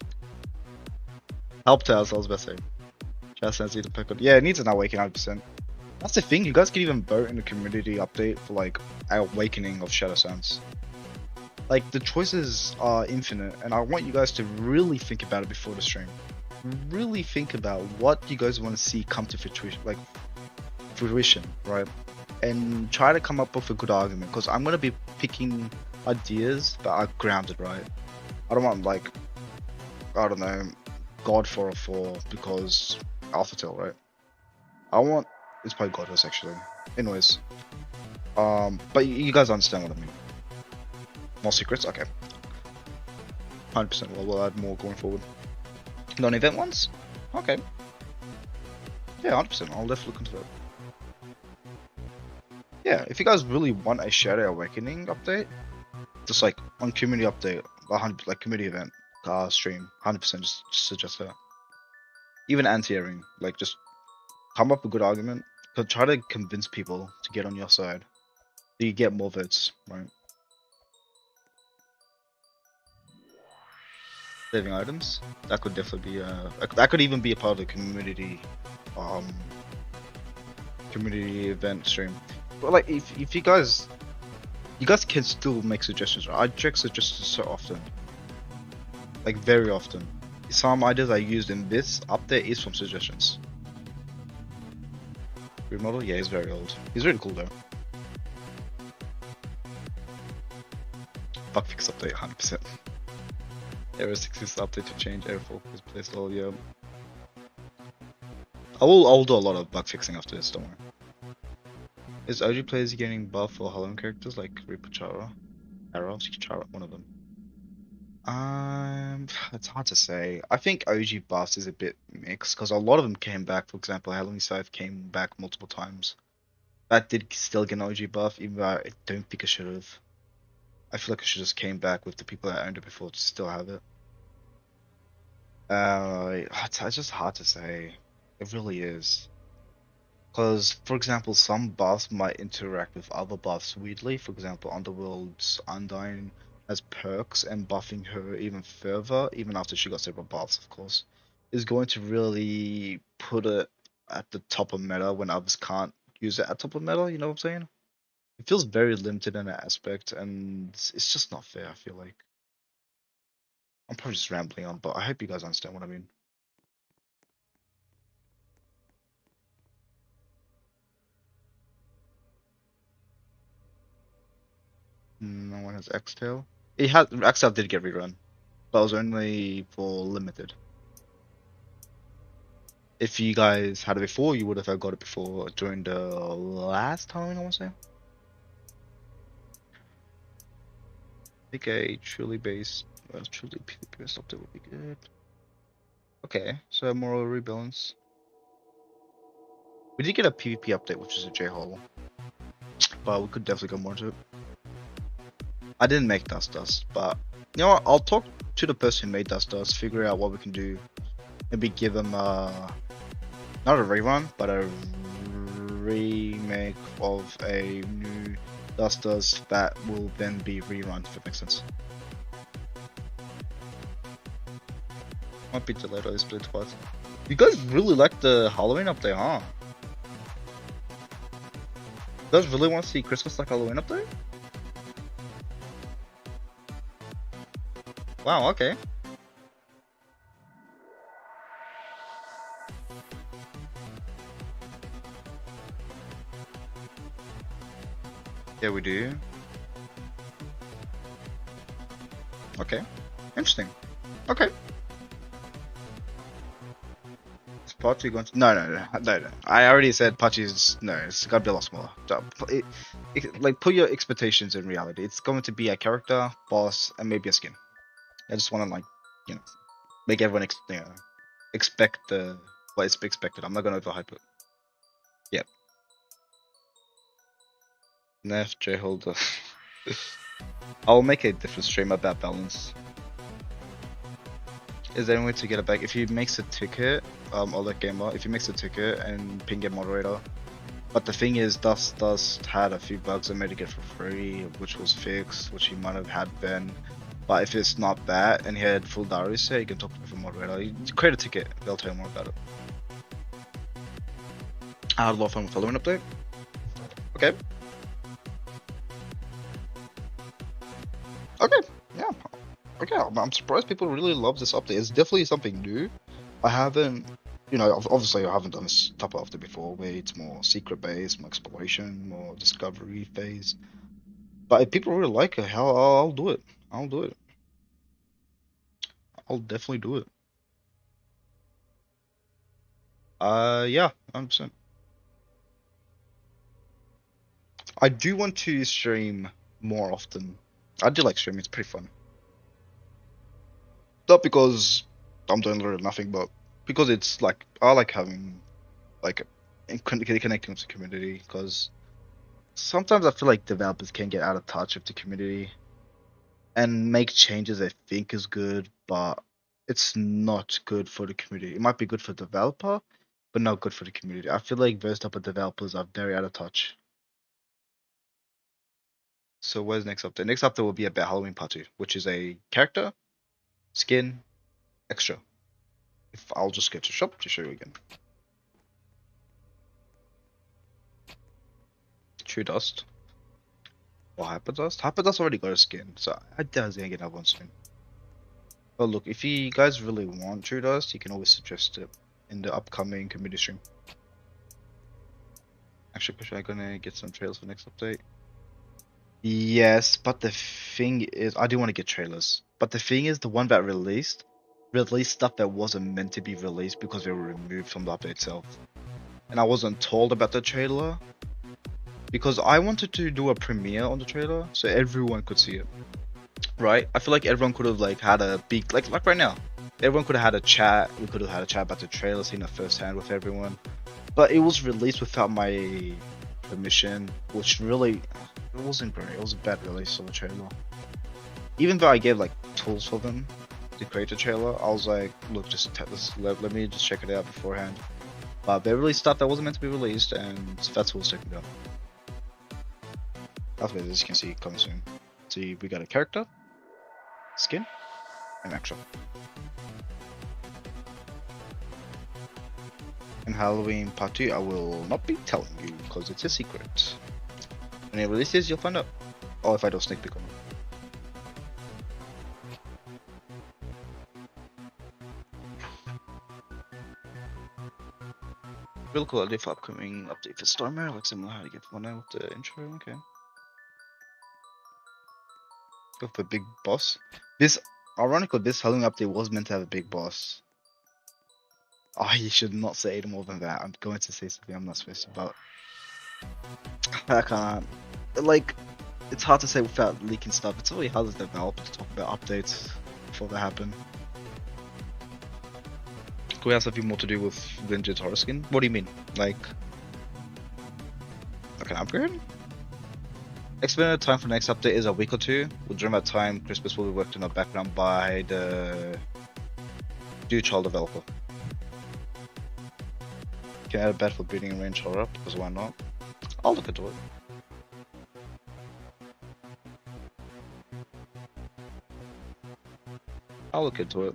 Help Tales, I was about to say. Shadow Sans Eater pick up. Yeah, it needs an awakening 100%. That's the thing, you guys can even vote in the community update for like awakening of Shadow Sans. Like the choices are infinite, and I want you guys to really think about it before the stream. Really think about what you guys want to see come to fruition, right? And try to come up with a good argument, because I'm gonna be picking ideas that are grounded, right? I don't want like, I don't know, God 404 because Alpha Tail, right? I want, it's probably Godless actually. Anyways, but you guys understand what I mean. More secrets, okay. 100%. Well, we'll add more going forward. Non-event ones, okay. Yeah, 100%. I'll definitely look into that. Yeah, if you guys really want a Shadow Awakening update, just like on community update, 100 like community event stream, 100% just suggest that. Even anti-airing, like just come up with a good argument, but try to convince people to get on your side, so you get more votes, right? Saving items, that could definitely be that could even be a part of the community event stream. But like if you guys can still make suggestions, right? I check suggestions so often, like very often. Some ideas I used in this update is from suggestions. Remodel, yeah, he's very old. He's really cool though. Bug fix update, 100%. Era 6 update to change air focus playstyle, yeah. I'll do a lot of bug fixing after this, don't worry. Is OG players getting buff for Halloween characters like Reaper Chara? Arrow, Chara, one of them. It's hard to say. I think OG buffs is a bit mixed because a lot of them came back. For example, Halloween Scythe came back multiple times. That did still get an OG buff, even though I don't think it should have. I feel like it should just came back with the people that owned it before to still have it. It's just hard to say. It really is. Because, for example, some buffs might interact with other buffs weirdly. For example, Underworld's Undyne has perks, and buffing her even further, even after she got several buffs, of course, is going to really put it at the top of meta when others can't use it at top of meta, you know what I'm saying? It feels very limited in that aspect, and it's just not fair, I feel like. I'm probably just rambling on, but I hope you guys understand what I mean. No one has X-Tail. It had X-Tail did get rerun, but it was only for limited. If you guys had it before, you would have got it before during the last Halloween, I want to say. I think a truly truly PvP based update would be good. Okay, so moral rebalance. We did get a PvP update, which is a J-hole, but we could definitely go more into it. I didn't make Dust, but you know what? I'll talk to the person who made Dust, figure out what we can do. Maybe give them not a rerun, but a remake of a new Dust that will then be rerun, if it makes sense. Might be delayed or split twice. You guys really like the Halloween update, huh? You guys really want to see Christmas like Halloween update? Wow, okay. Yeah, we do. Okay. Interesting. Okay. Is Pachi going to... No. I already said Pachi's... No, it's gotta be a lot smaller. Like, put your expectations in reality. It's going to be a character, boss, and maybe a skin. I just want to, like, you know, make everyone expect what is expected. I'm not gonna overhype it. Yep. Nerf J holder. I'll make a different stream about balance. Is there any way to get it back? If he makes a ticket, or that gamer, if he makes a ticket and ping a moderator. But the thing is, Dust had a few bugs and made it get for free, which was fixed, which he might have had been. But if it's not that, and he had full diary set, you can talk to the moderator. You create a ticket, they'll tell you more about it. I had a lot of fun with Halloween update. Okay. Okay, yeah. Okay, I'm surprised people really love this update. It's definitely something new. I haven't, obviously I haven't done this type of update before, where it's more secret based, more exploration, more discovery phase. But if people really like it, hell, I'll do it. I'll do it. I'll definitely do it. Yeah, 100%. I do want to stream more often. I do like streaming, it's pretty fun. Not because I'm doing literally nothing, but because it's like, I like having, like, connecting with the community, because sometimes I feel like developers can get out of touch with the community and make changes they think is good, but it's not good for the community. It might be good for the developer, but not good for the community. I feel like those type of developers are very out of touch. So where's next update? Next update will be about Halloween Part 2, which is a character, skin, extra. If I'll just go to shop to show you again. True Dust. Or Hyper Dust. Hyper Dust already got a skin, so I doubt he's gonna get another one soon. But look, if you guys really want True Dust, you can always suggest it in the upcoming community stream. Actually, I'm gonna get some trailers for next update. Yes, but the thing is, I do want to get trailers. But the thing is, the one that released stuff that wasn't meant to be released because they were removed from the update itself. And I wasn't told about the trailer because I wanted to do a premiere on the trailer so everyone could see it. Right? I feel like everyone could have like had a big like right now. Everyone could have had a chat. We could have had a chat about the trailer, seen it firsthand with everyone. But it was released without my permission, which really it wasn't great. It was a bad release of the trailer. Even though I gave like tools for them to create a trailer, I was like, look, let me just check it out beforehand. But they released stuff that wasn't meant to be released, and that's what's taken down. That's what as you can see coming soon. See, we got a character, skin, and extra. In Halloween Part 2, I will not be telling you because it's a secret. When it releases, you'll find out. Or if I do a sneak peek on it. Real cool idea for upcoming update for Stormer, like similar how to get one out with the intro, okay. Go for big boss. Ironically, this Halloween update was meant to have a big boss. Oh, you should not say more than that. I'm going to say something I'm not supposed to, but I can't. Like, it's hard to say without leaking stuff. It's really hard as a developer to talk about updates before they happen. Could we have something more to do with Vengeance Horror Skin? What do you mean? Like an upgrade? Estimated time for next update is a week or two. During that time, Crispus will be worked in the background by the Dew Child developer. Can add a bed for beating range horror up, because why not? I'll look into it. I'll look into it.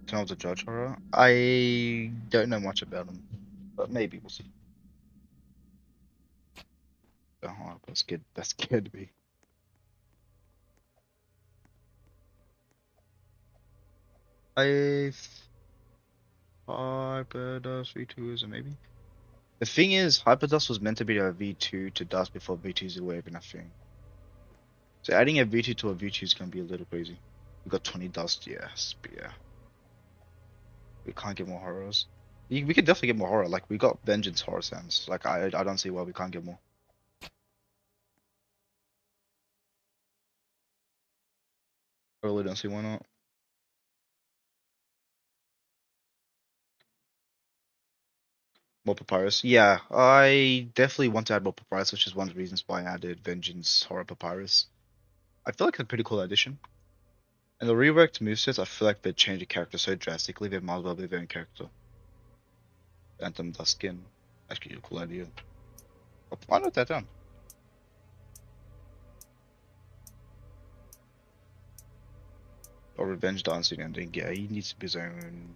Can I also judge horror? I don't know much about him, but maybe we'll see. Oh, that's good. That's scared me. Hyperdust V2 is a maybe. The thing is, Hyperdust was meant to be a V2 to Dust before V2's a wave and a thing. So adding a V2 to a V2 is gonna be a little crazy. We got 20 Dust, yes, but yeah. We can't get more horrors. We could definitely get more horror. Like we got Vengeance horror sounds. Like I don't see why we can't get more. I really don't see why not. More Papyrus. Yeah, I definitely want to add more Papyrus, which is one of the reasons why I added Vengeance Horror Papyrus. I feel like it's a pretty cool addition. And the reworked movesets, I feel like they changed the character so drastically, they might as well be their own character. Anthem Duskin. Actually, a cool idea. I'll note that down. Or Revenge Dancing ending. Yeah, he needs to be his own.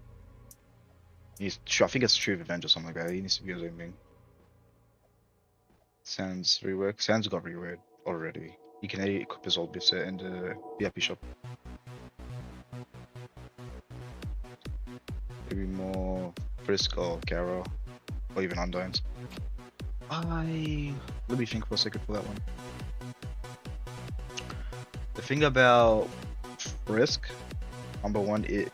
I think it's True Revenge or something like that. He needs to be his own thing. Sans rework. Sans got reworked already. You can equip his old set in the VIP shop. Maybe more Frisk or Garo, or even Undynes. Let me think for a second for that one. The thing about Frisk, number one, it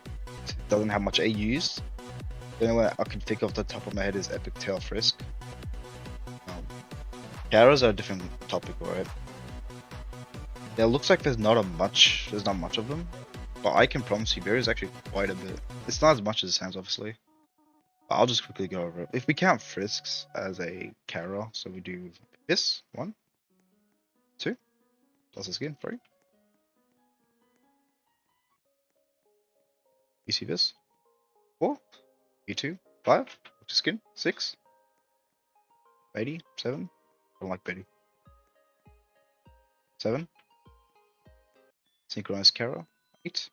doesn't have much AUs. The only way I can think off the top of my head is Epic Tail Frisk. Garos are a different topic, right? Yeah, it looks like there's not much of them, but I can promise you there is actually quite a bit. It's not as much as it sounds, obviously. But I'll just quickly go over it. If we count Frisks as a Carol, so we do this 1, 2, plus the skin 3. You see this 4, E2 5, which is skin 6, Betty 7. I don't like Betty. 7. Synchronized Carol 8.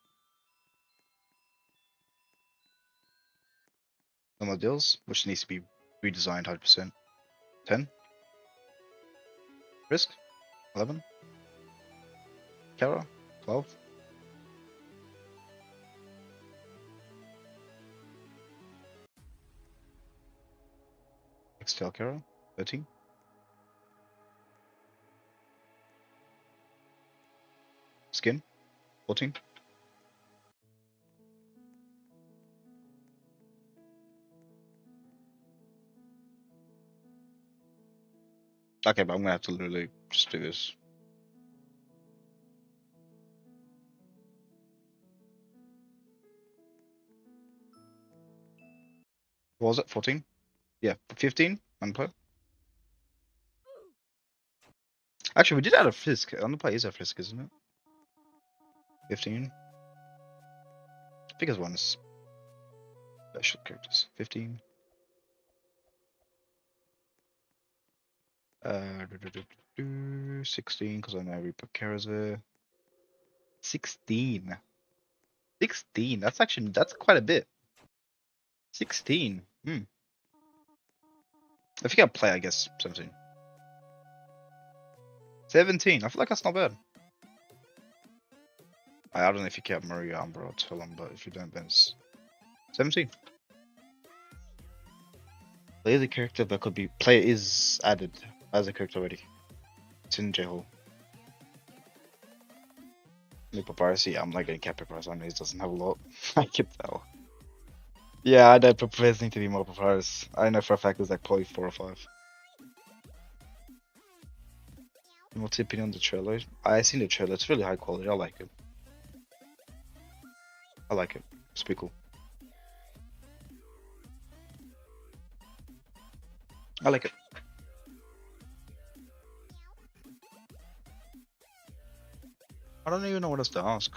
Normal deals, which needs to be redesigned 100%. 10. Risk 11. Carol 12. Extel Carol 13. Skin 14. Okay, but I'm gonna have to literally just do this. What was it? 14? Yeah, 15 unplay. Actually, we did add a Frisk. Unplay is a Frisk, isn't it? 15. I think it's one special characters. 15. 16, because I know we put Kara's there. 16. 16. That's quite a bit. 16. If you can play, I guess 17. 17. I feel like that's not bad. I don't know if you count Maria, Umbra, or Tillum, but if you don't, then it's 17. Play the character that could be. Player is added as a character already. It's in J-Hole. New Papyrus, yeah, I'm not getting Cat Papyrus. I know he doesn't have a lot. I can tell. Yeah, I know Papyrus need to be more Papyrus. I know for a fact there's like probably 4 or 5. What's your opinion on the trailer? I seen the trailer. It's really high quality. I like it. I like it. It's pretty cool. I like it. I don't even know what else to ask.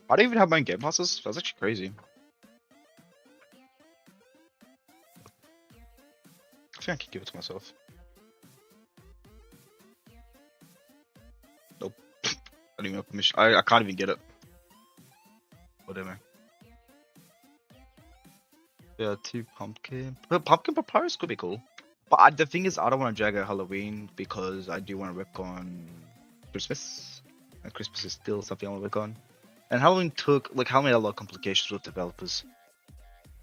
I don't even have my own game passes. That's actually crazy. I think I could give it to myself. Nope. I don't even have permission. I can't even get it. Whatever. Yeah, 2 pumpkin. But pumpkin papyrus could be cool. But the thing is, I don't want to drag out Halloween because I do want to work on Christmas. And Christmas is still something I want to work on. And Halloween took, like, Halloween had a lot of complications with developers.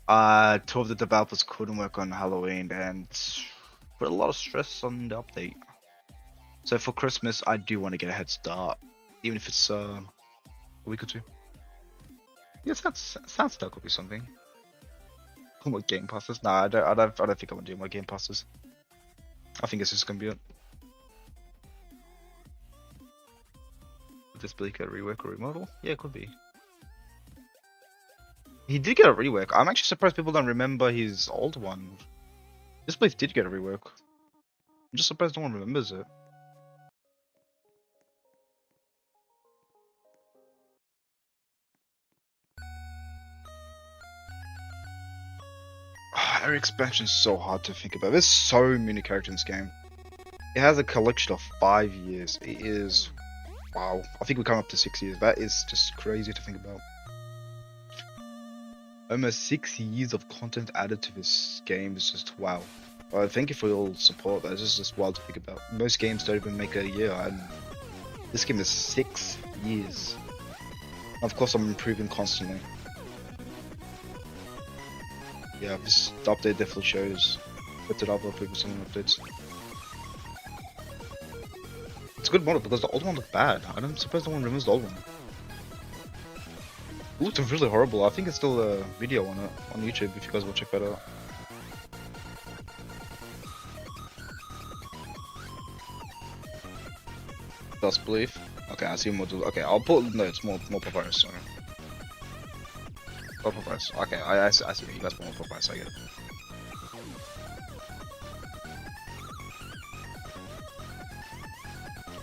2 of the developers couldn't work on Halloween and put a lot of stress on the update. So for Christmas, I do want to get a head start, even if it's a week or 2. Yeah, sounds that could be something. More game passes? Nah, I don't think I'm gonna do more game passes. I think it's just gonna be it. Display get a rework or remodel? Yeah, it could be. He did get a rework. I'm actually surprised people don't remember his old one. This place did get a rework. I'm just surprised no one remembers it. Our expansion is so hard to think about. There's so many characters in this game. It has a collection of 5 years. It is... Wow. I think we come up to 6 years. That is just crazy to think about. Almost 6 years of content added to this game is just wow. Thank you for your support. That's just wild to think about. Most games don't even make a year, and this game is 6 years. Of course, I'm improving constantly. Yeah, this update definitely shows. Put it up, previous updates. It's a good model because the old one looked bad. I'm surprised no one remembers the old one. It looked really horrible. I think it's still a video on it on YouTube if you guys will check that out. Dust belief. Okay, I see more. Okay, I'll put notes more papyrus. Sorry. More papyrus. Okay, I see you guys put more papyrus. I get it.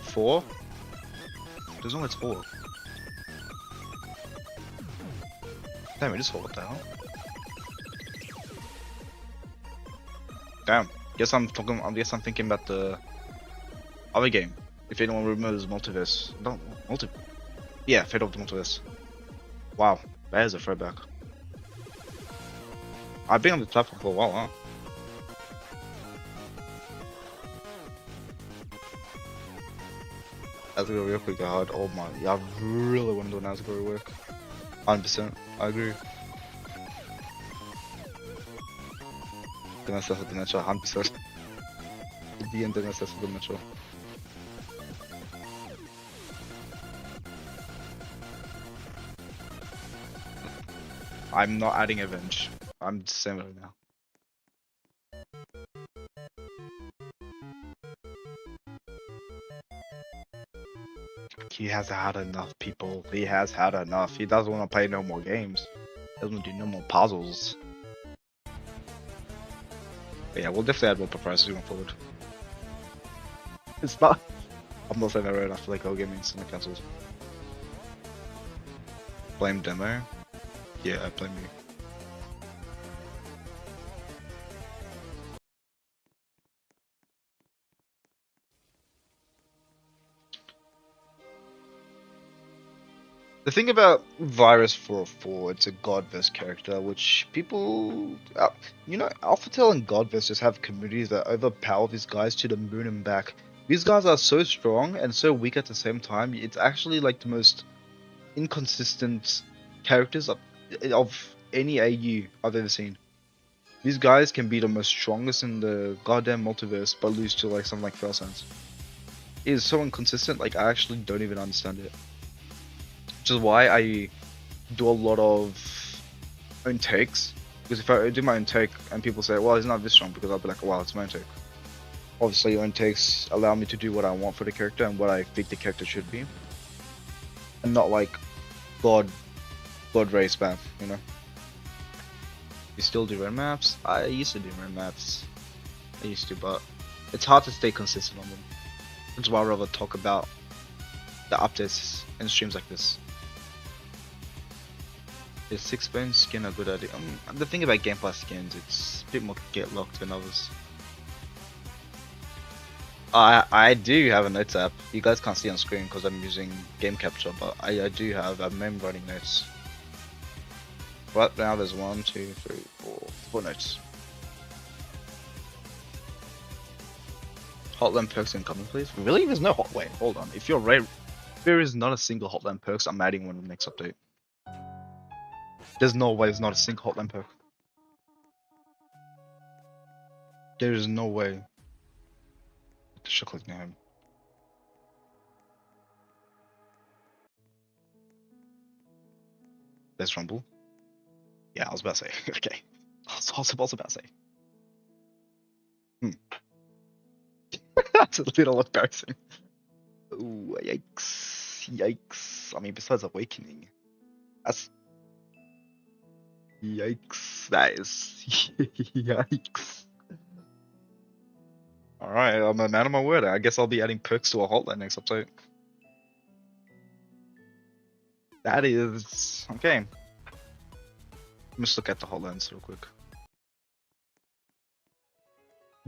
Four? There's only 4. Damn, it is 4. What the hell? Damn. Guess I'm thinking about the other game. If anyone remembers Multiverse. No, yeah, Fate of the Multiverse. Wow, that is a throwback. I've been on the platform for a while, huh? Asgore real quick hard. Oh my, yeah, I really want to do an Asgore work. 100%, I agree. Gonna set the nature, 100%. The end gonna set the nature. I'm not adding Avenge. I'm just saying right now. He has had enough, people. He has had enough. He doesn't want to play no more games. He doesn't want to do no more puzzles. But yeah, we'll definitely add more prices going forward. It's not. I'm not saying that right after like, oh, gaming instantly cancels. Blame demo? Yeah, I blame you. The thing about Virus 404, it's a Godverse character, which people, you know, Alphatel and Godverse just have communities that overpower these guys to the moon and back. These guys are so strong and so weak at the same time. It's actually like the most inconsistent characters of any AU I've ever seen. These guys can be the most strongest in the goddamn multiverse, but lose to like something like Fellsands. It is so inconsistent, like I actually don't even understand it. Which is why I do a lot of own takes. Because if I do my own take and people say, well, he's not this strong, because I'll be like, well, it's my own take. Obviously, your own takes allow me to do what I want for the character and what I think the character should be. And not like God Ray spam, you know? You still do run maps? I used to do run maps. I used to, but it's hard to stay consistent on them. That's why I'd rather talk about the updates in streams like this. Is 6 bone skin a good idea? The thing about Game Pass skins, it's a bit more get locked than others. I do have a notes app. You guys can't see on screen because I'm using game capture, but I do have. I'm writing notes. Right now there's 1, 2, 3, 4 notes. Hotline perks incoming, please. Really? There's no hot. Wait, hold on. If you're right, there is not a single hotline perks. I'm adding one in the next update. There's no way. There's not a single hotline perk. There is no way. The chocolate name. There's Rumble. Yeah, I was about to say. Okay. I was about to say. That's a little embarrassing. Ooh, yikes. Yikes. I mean, besides Awakening. That's... Yikes. That is... Yikes. Alright, I'm a man of my word. I guess I'll be adding perks to a hotline next episode. That is... Okay. Let's look at the hotlines real quick.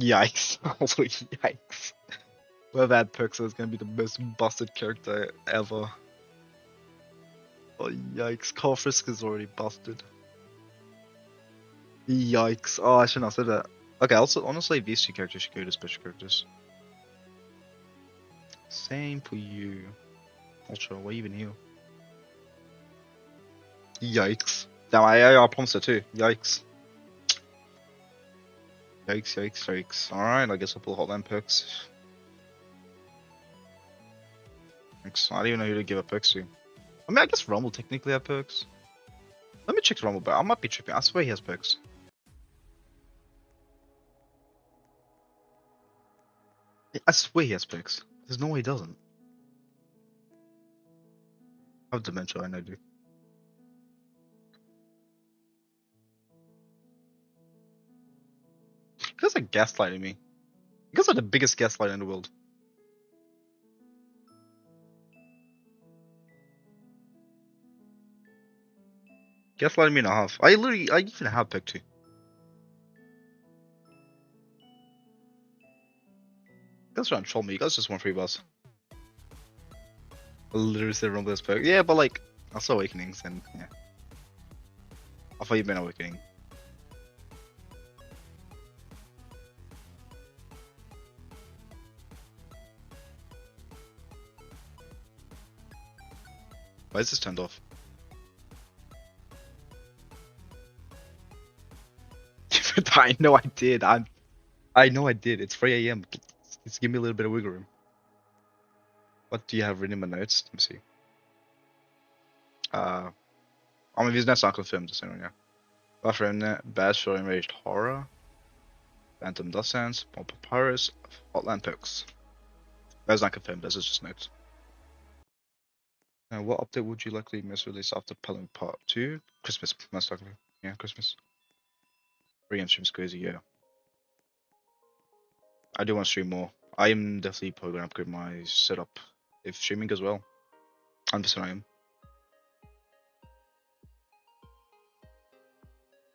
Yikes. Also, yikes. Whoever had perks is gonna be the most busted character ever. Oh, yikes. Carl Frisk is already busted. Yikes. Oh, I shouldn't have said that. Okay, also, honestly, these two characters should go to special characters. Same for you. Ultra, why even heal? Yikes. Damn, I promised it too. Yikes. Yikes, yikes, yikes. Alright, I guess I'll pull hotline perks. Thanks. I don't even know who to give a perks to. I mean, I guess Ron will technically have perks. Let me check Ron, but I might be tripping. I swear he has perks. I swear he has perks. There's no way he doesn't. I have dementia, I know, dude. You guys are gaslighting me. You guys are the biggest gaslighter in the world. Gaslighting me and a half. I even have perk too. You guys trying to troll me. You guys just want free buzz. I literally said Rumble has perk. Yeah, but like, I saw Awakenings and yeah. I thought you'd been Awakening. Why is this turned off? I know I did. I know I did. It's 3 AM. Just give me a little bit of wiggle room. What do you have written in my notes? Let me see. I mean, these notes aren't confirmed, just saying, yeah. Buffer Mnet, Bad Show Enraged Horror, Phantom Dust Sands, Bomb Papyrus, Hotline Perks. That's not confirmed, those are just notes. Now, what update would you likely miss release after Pelham Part 2? Christmas, most likely. Yeah, Christmas. 3 streams crazy, yeah. I do want to stream more. I am definitely probably going to upgrade my setup if streaming goes well. 100% I am.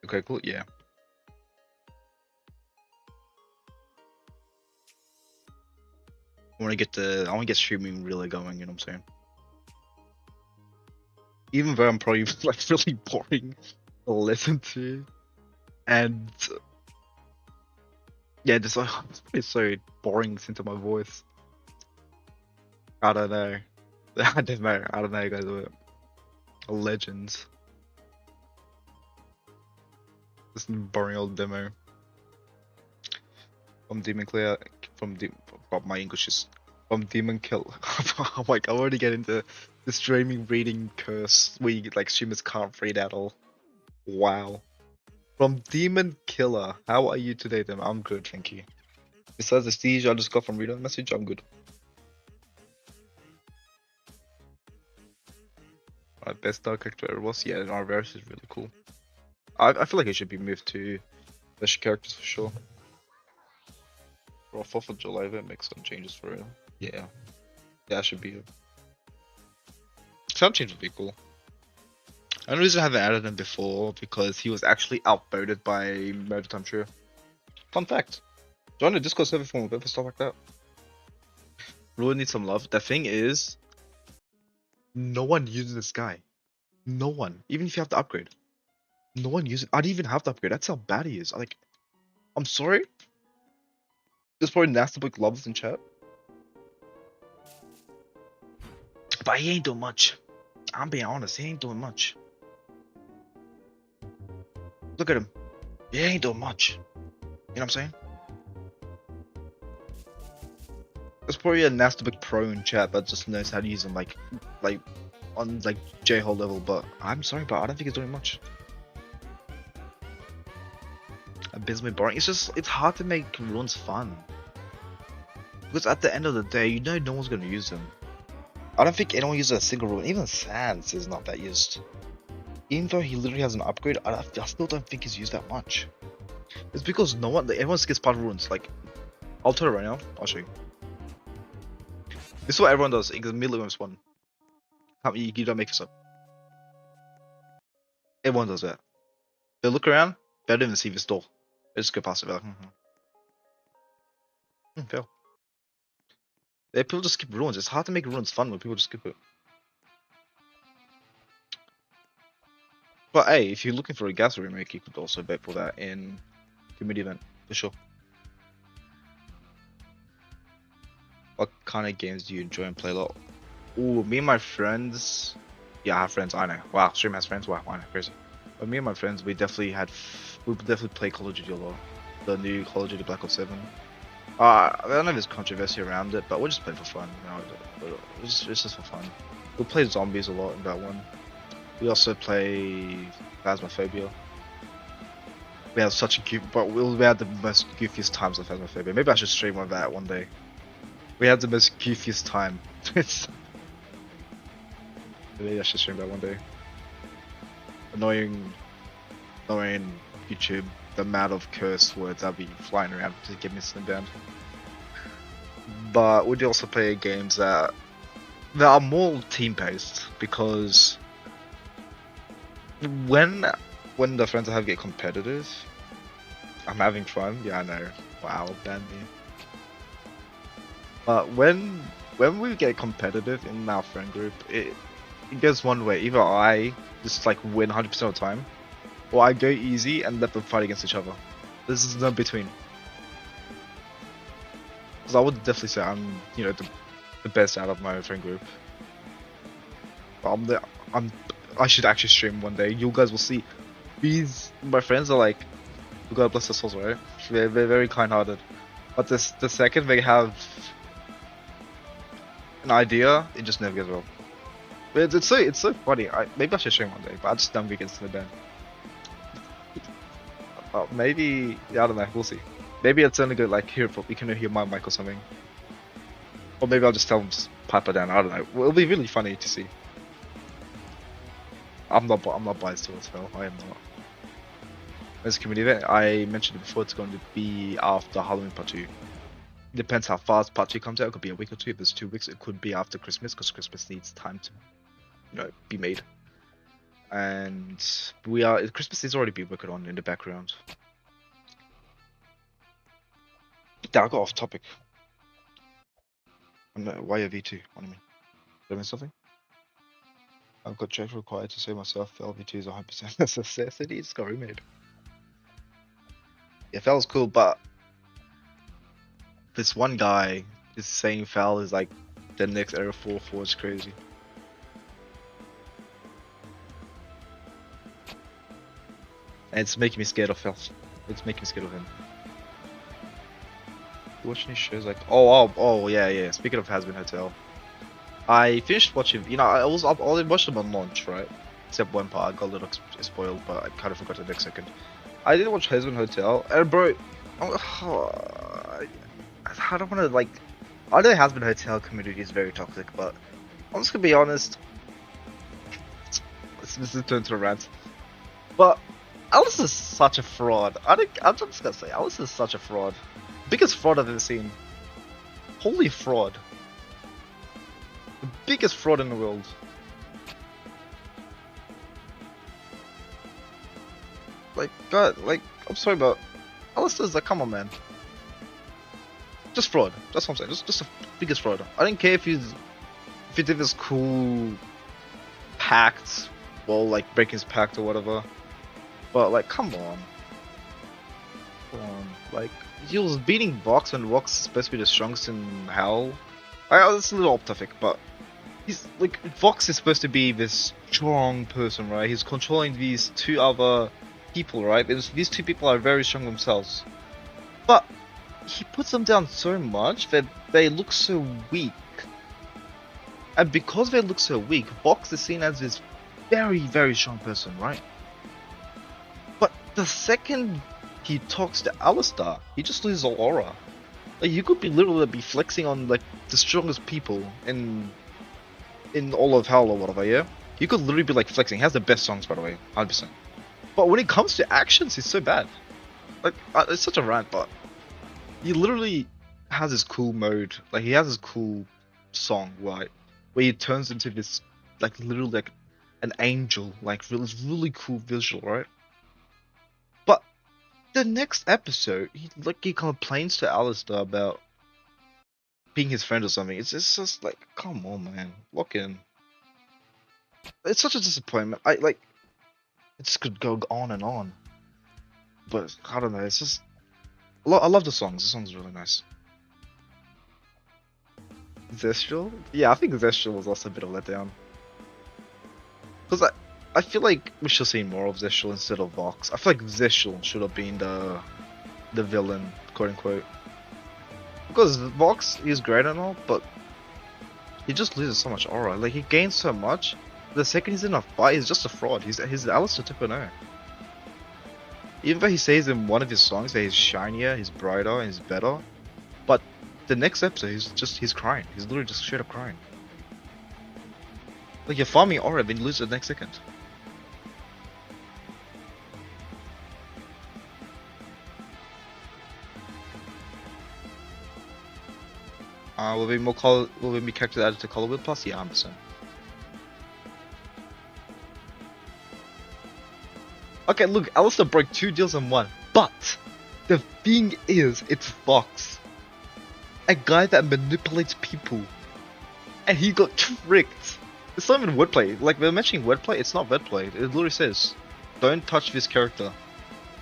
Okay, cool, yeah. I want to get streaming really going, you know what I'm saying? Even though I'm probably like really boring to listen to. And yeah, just like it's so boring into my voice. I don't know. I don't know. I don't know, you guys are legends. This boring old demo. From Demon Clear, my English is from Demon Kill. I'm like, I already get into the streaming reading curse where you, like streamers can't read at all. Wow. From Demon Killer, how are you today, then? I'm good, thank you. Besides the siege I just got from reading message, I'm good. My best dark character ever was, yeah, Arveris is really cool. I feel like it should be moved to special characters for sure. For 4th of July event, make some changes for it. Yeah. Yeah, it should be. Some changes would be cool. The only reason I haven't added him before because he was actually outvoted by Murder Time True. Fun fact. Join the Discord server for more stuff like that. Really need some love. The thing is, no one uses this guy. No one. Even if you have to upgrade. No one uses it. I didn't even have to upgrade. That's how bad he is. Like, I'm sorry. There's probably nasty book loves in chat. But he ain't doing much. I'm being honest, he ain't doing much. Look at him. He ain't doing much. You know what I'm saying? There's probably a nasty big pro in chat that just knows how to use him like on like J-hole level, but I'm sorry, but I don't think he's doing much. Abysmally boring. It's hard to make runes fun. Because at the end of the day, you know no one's gonna use them. I don't think anyone uses a single rune. Even Sans is not that used. Even though he literally has an upgrade, I still don't think he's used that much. It's because everyone skips part of runes. Like, I'll tell you right now. I'll show you. This is what everyone does. It's immediately when one. You don't make this up. Everyone does that. They look around. They don't even see this door. They just go past it. They're like, fail. People just skip runes. It's hard to make runes fun when people just skip it. But hey, if you're looking for a gas remake, you could also bet for that in community event for sure. What kind of games do you enjoy and play a lot? Ooh, me and my friends. Yeah, I have friends. I know. Wow, stream has friends. Wow, I know, crazy. But me and my friends, we definitely play Call of Duty a lot. The new Call of Duty Black Ops 7. I don't know if there's controversy around it, but we're just playing for fun. You know, it's just for fun. We play zombies a lot in that one. We also play Phasmophobia. We had such a we had the most goofiest times of Phasmophobia. Maybe I should stream on that one day. We had the most goofiest time. Maybe I should stream that one day. Annoying YouTube. The amount of curse words I'll be flying around to get me slim down. But we do also play games that are more team-based, because when the friends I have get competitive, I'm having fun. Yeah, I know. Wow, ban me. But when we get competitive in our friend group, it goes one way. Either I just like win 100% of the time, or I go easy and let them fight against each other. This is no between. Because I would definitely say I'm, you know, the best out of my friend group. But I should actually stream one day. You guys will see. My friends are like, God bless their souls, right? They're very kind-hearted. But the second they have an idea, it just never gets well. But it's so funny. Maybe I should stream one day, but I just don't get into the band. Maybe, yeah, I don't know, we'll see. Maybe it's only good, like, you can hear my mic or something. Or maybe I'll just tell them just pipe it down, I don't know. It'll be really funny to see. I'm not biased towards Hell, I am not. As a community event, I mentioned it before, it's going to be after Halloween Part 2. Depends how fast Part 2 comes out, it could be a week or two. If there's 2 weeks, it could be after Christmas, because Christmas needs time to, you know, be made. And Christmas is already being worked on in the background. Damn, I got off topic. Why a V2? What do you mean? Did I miss something? I've got check required to save myself. LV2 is 100% necessity. It's got remade. Yeah, Fell's cool, but this one guy is saying Fell is like the next Era 4 is crazy. And it's making me scared of Fell. It's making me scared of him. Watching these shows like oh yeah. Speaking of Has-Been Hotel, I finished watching. You know, I watched them on launch, right? Except one part, I got a little spoiled, but I kind of forgot the next second. I did watch Has-Been Hotel, and bro, I don't want to like. I know Has-Been Hotel community is very toxic, but I'm just gonna be honest. This is turned to a rant, but Alice is such a fraud. I'm just gonna say Alice is such a fraud. Biggest fraud I've ever seen. Holy fraud. The biggest fraud in the world. Like, God, like, I'm sorry, but Alistair's like, come on, man. Just fraud. That's what I'm saying. Just the biggest fraud. I don't care if he did this cool pact, or like breaking his pact or whatever. But like, come on. Come on. Like, he was beating Vox when Vox is supposed to be the strongest in hell. It's a little off topic, but he's like, Vox is supposed to be this strong person, right? He's controlling these two other people, right? These two people are very strong themselves, but he puts them down so much that they look so weak. And because they look so weak, Vox is seen as this very, very strong person, right? But the second he talks to Alistair, he just loses all aura. Like, you could be literally flexing on like the strongest people, and in all of Hell or whatever, yeah? He could literally be like flexing. He has the best songs, by the way, 100%. But when it comes to actions, he's so bad. Like, it's such a rant, but he literally has his cool mode. Like, he has his cool song, right? Where he turns into this, like, literally like an angel. Like, it's really cool visual, right? But the next episode, he complains to Alistair about being his friend or something. It's just like, come on, man, lock in. It's such a disappointment. It just could go on and on. But I don't know. It's just I love the songs. The songs are really nice. Zestral? Yeah, I think Zestral was also a bit of a letdown. Because I feel like we should see more of Zestral instead of Vox. I feel like Zestral should have been the villain, quote unquote. Because Vox, he's great and all, but he just loses so much aura. Like, he gains so much. The second he's in a fight, he's just a fraud. He's Alistair 2.0. Even though he says in one of his songs that he's shinier, he's brighter, and he's better, but the next episode he's crying. He's literally just straight up crying. Like, you're farming aura, then you lose it the next second. Will there be characters added to Color Wheel Plus? Yeah, 100%. Okay, look, Alistair broke 2 deals in 1, but the thing is, it's Vox. A guy that manipulates people. And he got tricked. It's not even wordplay. Like, we're mentioning wordplay, it's not wordplay. It literally says, don't touch this character.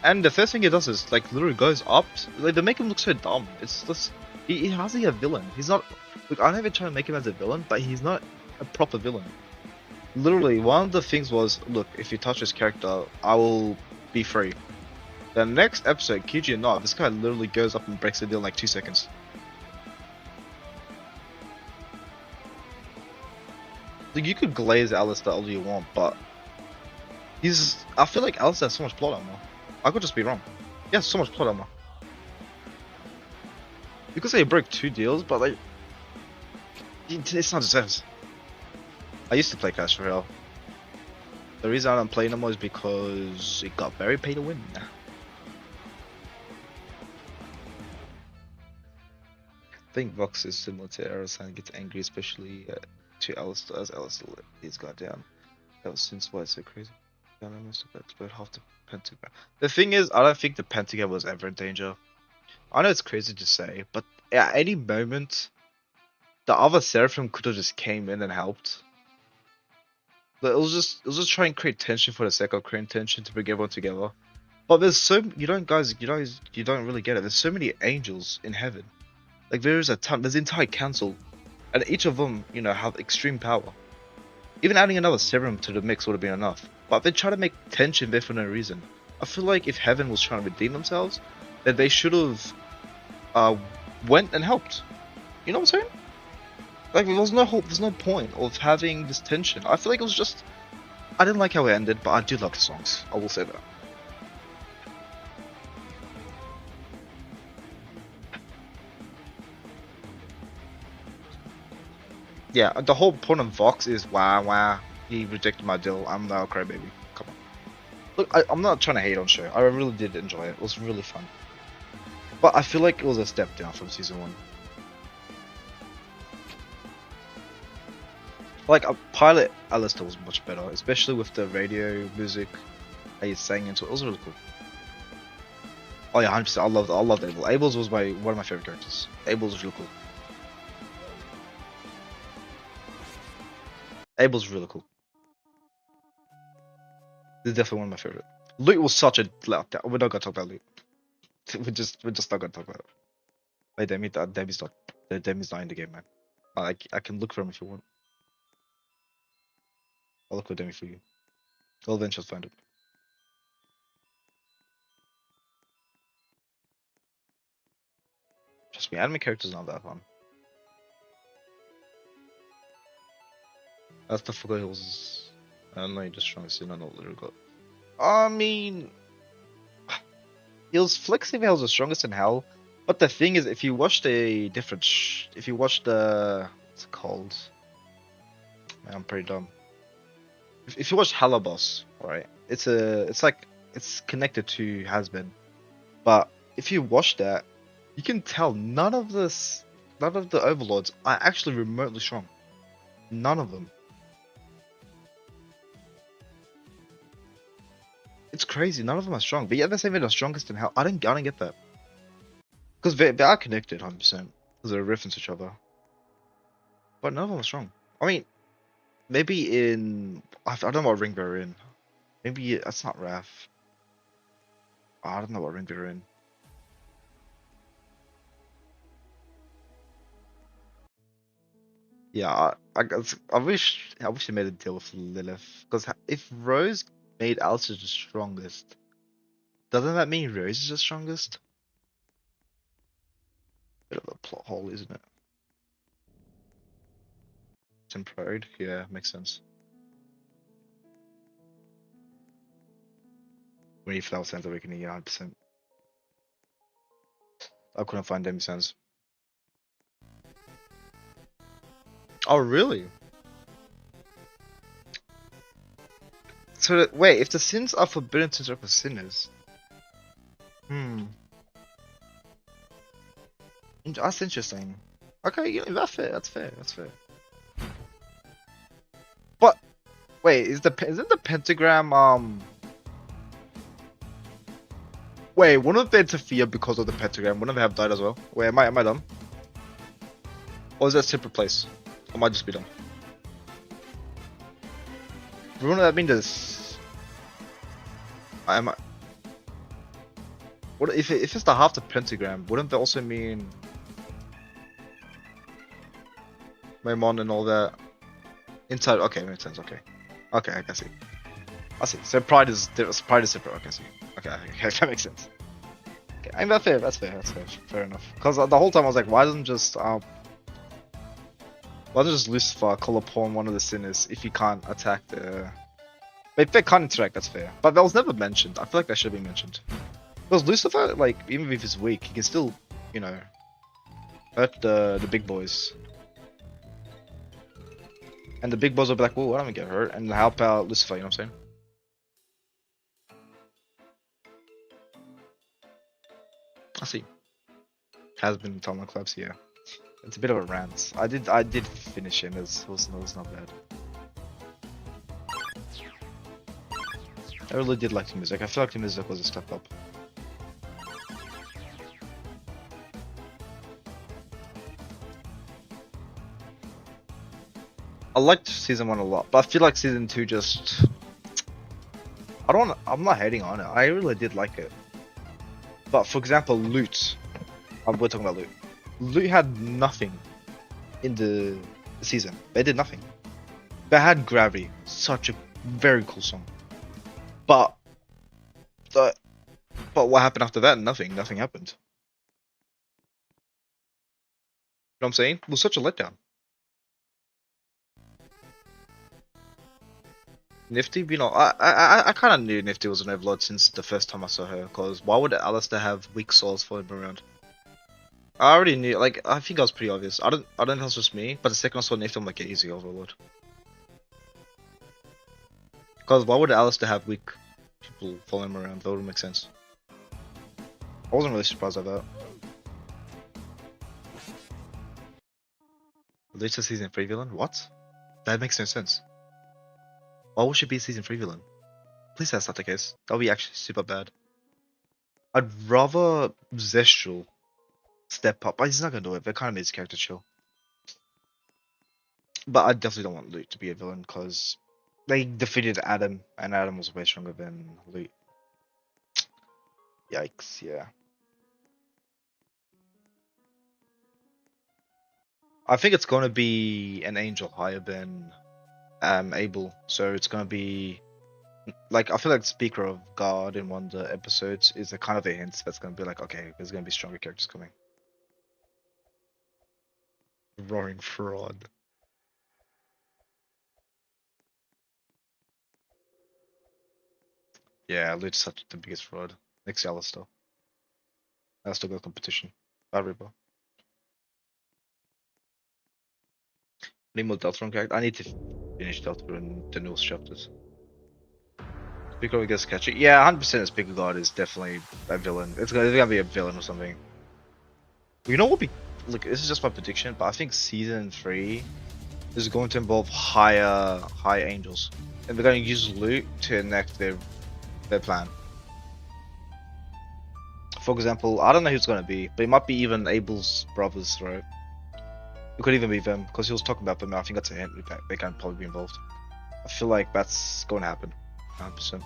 And the first thing he does is, like, literally goes up. Like, they make him look so dumb. It's just, how's he a villain? He's not, look, I'm not even trying to make him as a villain, but he's not a proper villain. Literally, one of the things was, look, if you touch this character, I will be free. The next episode, kid you not, this guy literally goes up and breaks the deal in like 2 seconds. Like, you could glaze Alistair all you want, but I feel like Alistair has so much plot armor. I could just be wrong. He has so much plot armor. You could say he broke 2 deals, but like, it's not deserves. I used to play Clash Royale. The reason I don't play no more is because it got very pay to win. I think Vox is similar to Eros and gets angry, especially to Alistair, as Alistair let these guys down. That was since why it's so crazy. I must have about half the pentagram. The thing is, I don't think the pentagram was ever in danger. I know it's crazy to say, but at any moment, the other Seraphim could have just came in and helped. But it was just trying to create tension for the sake of creating tension to bring everyone together. But there's you don't really get it. There's so many angels in heaven. Like, there's an entire council, and each of them, have extreme power. Even adding another serum to the mix would have been enough. But they try to make tension there for no reason. I feel like if heaven was trying to redeem themselves, then they should have went and helped. You know what I'm saying? Like, there's no hope, there's no point of having this tension. I feel like it was just, I didn't like how it ended, but I do love the songs. I will say that. Yeah, the whole point of Vox is, wow, he rejected my deal, I'm now a crybaby. Come on. Look, I'm not trying to hate on show. I really did enjoy it. It was really fun. But I feel like it was a step down from season 1. Like, a pilot Alistair was much better, especially with the radio music that he sang into it. It was really cool. Oh yeah, 100%. I loved Abel. Abel's was one of my favorite characters. Abel's was really cool. Abel's really cool. This is definitely one of my favorite. Loot was such a letdown. We're not gonna talk about Loot. We're just not gonna talk about it. Like, Demi's not in the game, man. I can look for him if you want. I'll look for Demi for you. I'll eventually find him. Trust me, anime characters not that fun. That's the Fuga Hills. I don't know, you're just trying to see, I know what literally got. I mean, he was flexing he was the strongest in hell, but the thing is, if you watched a different, if you watched the, what's it called? I'm pretty dumb. If you watch Halabos, right? It's connected to Has-Been, but if you watch that, you can tell none of the overlords are actually remotely strong. None of them. It's crazy. None of them are strong, but yet they're saying they're the strongest in hell. I don't get that because they are connected 100% because they reference each other, but none of them are strong. I mean, maybe I don't know what ring they're in. Maybe that's not Wrath. I don't know what ring they're in. Yeah, I wish they made a deal with Lilith because if Rose made Alistair the strongest, doesn't that mean Rose is the strongest? Bit of a plot hole, isn't it? Temporary, yeah, makes sense. When you Flower Sense Awakening, yeah, 100%. I couldn't find any sense. Oh, really? So wait, if the sins are forbidden to interact with sinners, hmm, that's interesting. Okay, yeah, that's fair. That's fair. That's fair. But wait, isn't the pentagram Wait, wouldn't they interfere because of the pentagram? Wouldn't they have died as well? Wait, am I dumb? Or is that a separate place? I might just be dumb. Wouldn't that mean this? Am I? What if it's the half the pentagram? Wouldn't that also mean Maimon and all that inside? Okay, makes sense. Okay, okay, I can see. I see. So pride is separate. Okay, I see. Okay, okay, that makes sense. Okay, I mean that's fair. That's fair. That's fair. Fair enough. Because the whole time I was like, why doesn't just Lucifer call upon one of the sinners if he can't attack the? But if they can't interact, that's fair. But that was never mentioned. I feel like that should be mentioned. Because Lucifer, like, even if he's weak, he can still, you know, hurt the big boys. And the big boys will be like, whoa, I don't get hurt, and help out Lucifer, you know what I'm saying? I see. Has been Tom Clubs, yeah. It's a bit of a rant. I did finish him, it was not bad. I really did like the music. I feel like the music was a step up. I liked season 1 a lot, but I feel like season 2 just... I'm not hating on it. I really did like it. But for example, Loot. We're talking about Loot. Loot had nothing in the season. They did nothing. They had Gravity. Such a very cool song. But the, but what happened after that? Nothing. Nothing happened. You know what I'm saying? It was such a letdown. Nifty, you know, I kind of knew Nifty was an overlord since the first time I saw her. Cause why would Alistair have weak souls following around? I already knew. Like, I think that was pretty obvious. I don't know if it's just me, but the second I saw Nifty, I'm like, yeah, easy overlord. Cause why would Alistair have weak people following him around? That would make sense. I wasn't really surprised at that. Later season 3 villain? What? That makes no sense. Why would she be a season 3 villain? Please that's not the case. That would be actually super bad. I'd rather Zestral step up, but he's not gonna do it. That kind of makes his character chill. But I definitely don't want Luke to be a villain because they defeated Adam, and Adam was way stronger than Luke. Yikes! Yeah, I think it's gonna be an angel higher than Abel, so it's gonna be like I feel like Speaker of God in one of the episodes is a kind of a hint that's gonna be like, okay, there's gonna be stronger characters coming. Roaring fraud. Yeah, Luke's such the biggest fraud. Next to Alistair. Alistair got competition. Bad Reaper. Need more Deltarune character. I need to finish Deltarune the newest chapters. Speaker gets catchy. Yeah, 100% Speaker God is definitely a villain. It's gonna be a villain or something. You know what be look, this is just my prediction, but I think season 3 is going to involve high angels. And they're gonna use loot to enact their plan. For example, I don't know who it's gonna be, but it might be even Abel's brothers, right? It could even be them, because he was talking about them. I think that's a hint. They can probably be involved. I feel like that's going to happen, 100%.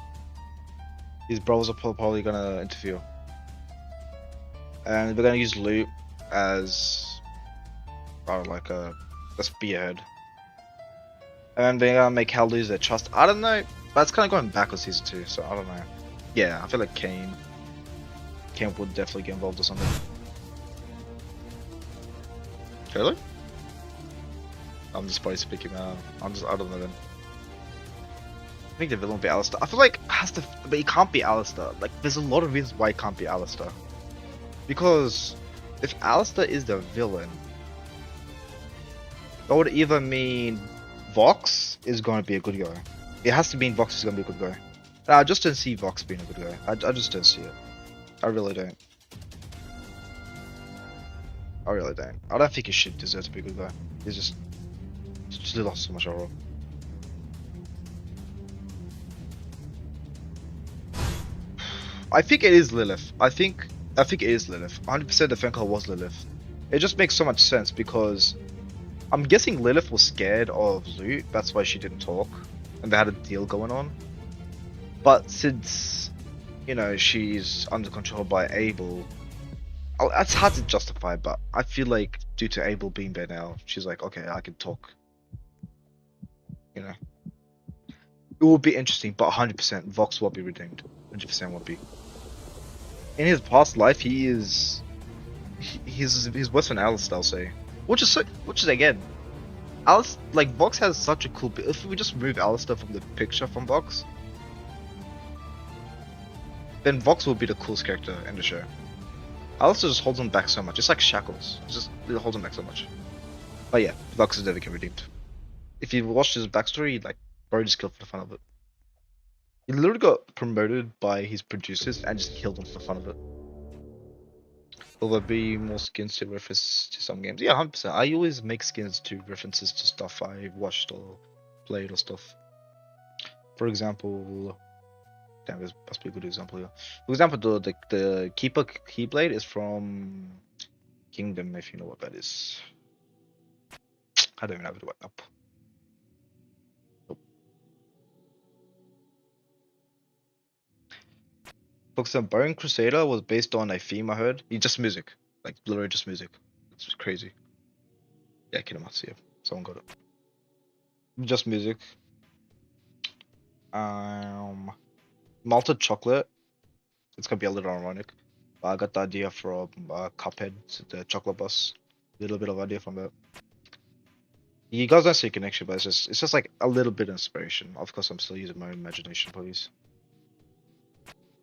His brothers are probably gonna interfere, and they're gonna use loot as, like a spearhead, and they're gonna make Hal lose their trust. I don't know, but it's kind of going back on season 2, so I don't know. Yeah, I feel like Kane would definitely get involved or something. Really? I'm just probably speaking. I don't know then. I think the villain will be Alistair. I feel like it has to, but he can't be Alistair. Like, there's a lot of reasons why he can't be Alistair. Because if Alistair is the villain, that would either mean Vox is going to be a good guy. It has to mean Vox is going to be a good guy. I just don't see Vox being a good guy. I just don't see it. I really don't. I really don't. I don't think he should deserve to be a good guy. He's just lost so much overall. I think it is Lilith. I think it is Lilith. 100% the fan call was Lilith. It just makes so much sense because I'm guessing Lilith was scared of loot. That's why she didn't talk, and they had a deal going on. But since, you know, she's under control by Abel, it's hard to justify. But I feel like due to Abel being there now, she's like, okay, I can talk. You know, it will be interesting. But 100% Vox will be redeemed. 100% will be. In his past life, he's worse than Alistair, I'll say. Which is again, Alistair, like Vox has such a cool. If we just remove Alistair from the picture from Vox, then Vox will be the coolest character in the show. Alistair just holds him back so much. It's like shackles. It holds him back so much. But yeah, Vox is never get redeemed. If you watched his backstory, like, bro just killed for the fun of it. He literally got promoted by his producers and just killed them for the fun of it. Will there be more skins to reference to some games? Yeah, 100%. I always make skins to references to stuff I watched or played or stuff. For example, damn, this must be a good example here. For example, the Keeper Keyblade is from Kingdom, if you know what that is. I don't even have it right up. For Bone Crusader was based on a theme I heard. It's just music. Like, literally just music. It's crazy. Yeah, Kinematsu, yeah. Someone got it. Just music. Malted chocolate. It's gonna be a little ironic. I got the idea from Cuphead, the chocolate bus. A little bit of idea from that. You guys don't see a connection, but it's just like a little bit of inspiration. Of course, I'm still using my own imagination for these.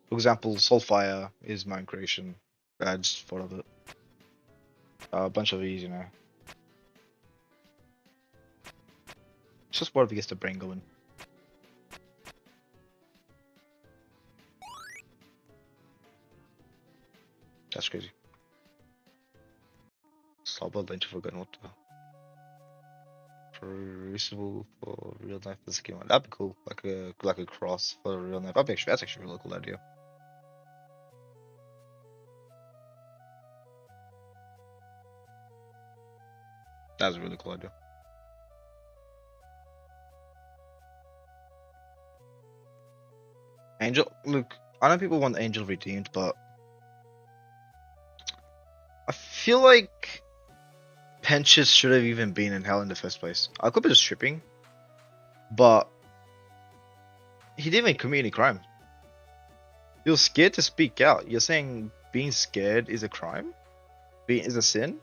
For example, Soulfire is my own creation. I just thought of it. A bunch of these, you know. It's just whatever gets the brain going. That's crazy. Slobber Lynch forgotten what the reasonable for real life physical one. That'd be cool. Like a cross for real life. That's actually a really cool idea. That's a really cool idea. Angel, look, I know people want Angel redeemed, but I feel like Penchis should have even been in hell in the first place. I could be just tripping, but he didn't even commit any crime. He was scared to speak out. You're saying being scared is a crime? Is a sin?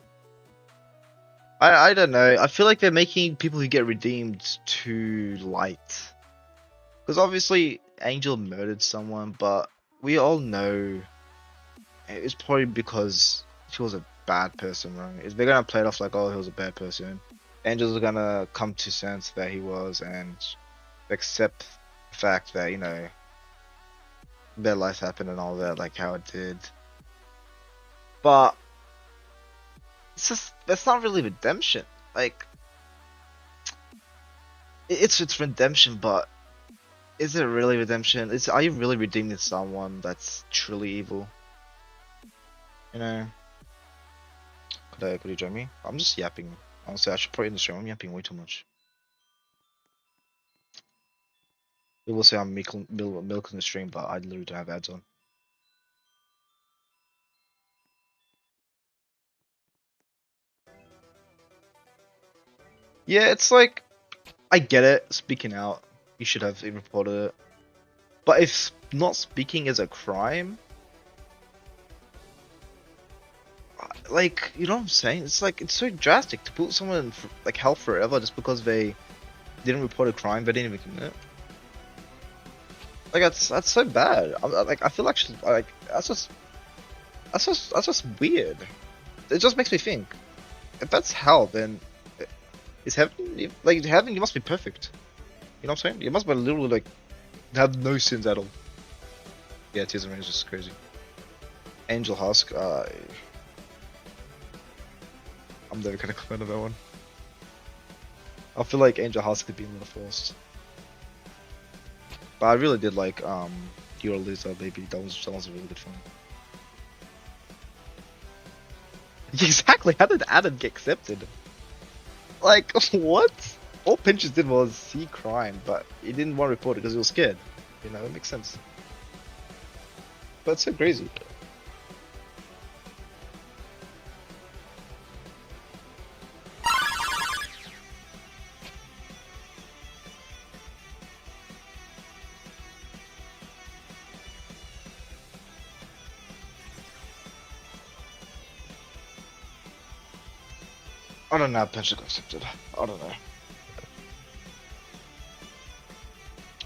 I don't know. I feel like they're making people who get redeemed too light. Because obviously Angel murdered someone, but we all know it's probably because she was a bad person, right? If they're gonna play it off like, oh, he was a bad person, Angel's gonna come to sense that he was and accept the fact that, you know, their life happened and all that, like how it did. But it's just, that's not really redemption. Like, it's redemption, but is it really redemption? Are you really redeeming someone that's truly evil? You know? Could you join me? I'm just yapping. Honestly, I should put it in the stream. I'm yapping way too much. People say I'm milking the stream, but I literally don't have ads on. Yeah, it's like, I get it. Speaking out, you should have reported it. But if not speaking is a crime, like, you know what I'm saying? It's like, it's so drastic to put someone in like hell forever just because they didn't report a crime, they didn't even commit. Like, that's so bad. Like, I feel actually like that's just weird. It just makes me think, if that's hell, then is heaven, like, heaven, you must be perfect. You know what I'm saying? You must be literally like have no sins at all. Yeah, Tears and Rain is just crazy. Angel Husk, I'm never gonna comment on that one. I feel like Angel Husk could be a little forced. But I really did like You're a Loser, Baby. That was a really good film. Exactly. How did Adam get accepted? Like, what? All Pinches did was see crime, but he didn't want to report it because he was scared. You know, it makes sense. But it's so crazy. I don't know how Pinches got accepted. I don't know.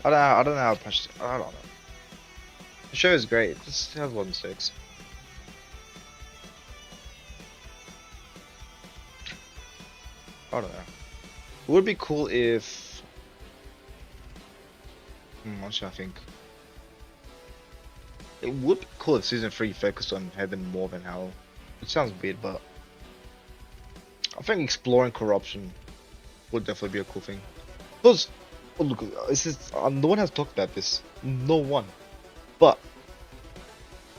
I don't know how Pinches. I don't know. The show is great. It just has a lot of mistakes. I don't know. It would be cool if. What should I think? It would be cool if season 3 focused on heaven more than hell. It sounds weird, but I think exploring corruption would definitely be a cool thing. Because, oh look, this is no one has talked about this. No one. But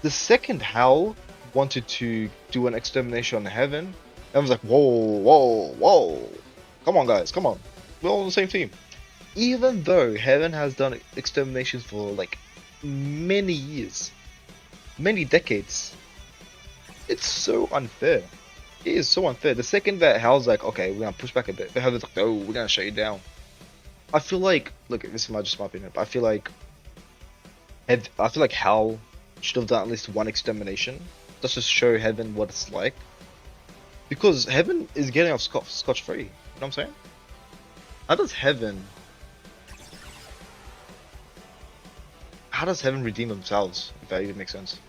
the second Hal wanted to do an extermination on heaven, everyone's like, whoa, whoa, whoa. Come on, guys, come on. We're all on the same team. Even though heaven has done exterminations for like many years, many decades, it's so unfair. It is so unfair. The second that Hal's like, okay, we're gonna push back a bit, the heaven's like, no, we're gonna shut you down. I feel like, look, this is just my opinion, but I feel like Hal should have done at least one extermination, just to show heaven what it's like. Because heaven is getting off scotch free. You know what I'm saying? How does heaven redeem themselves, if that even makes sense?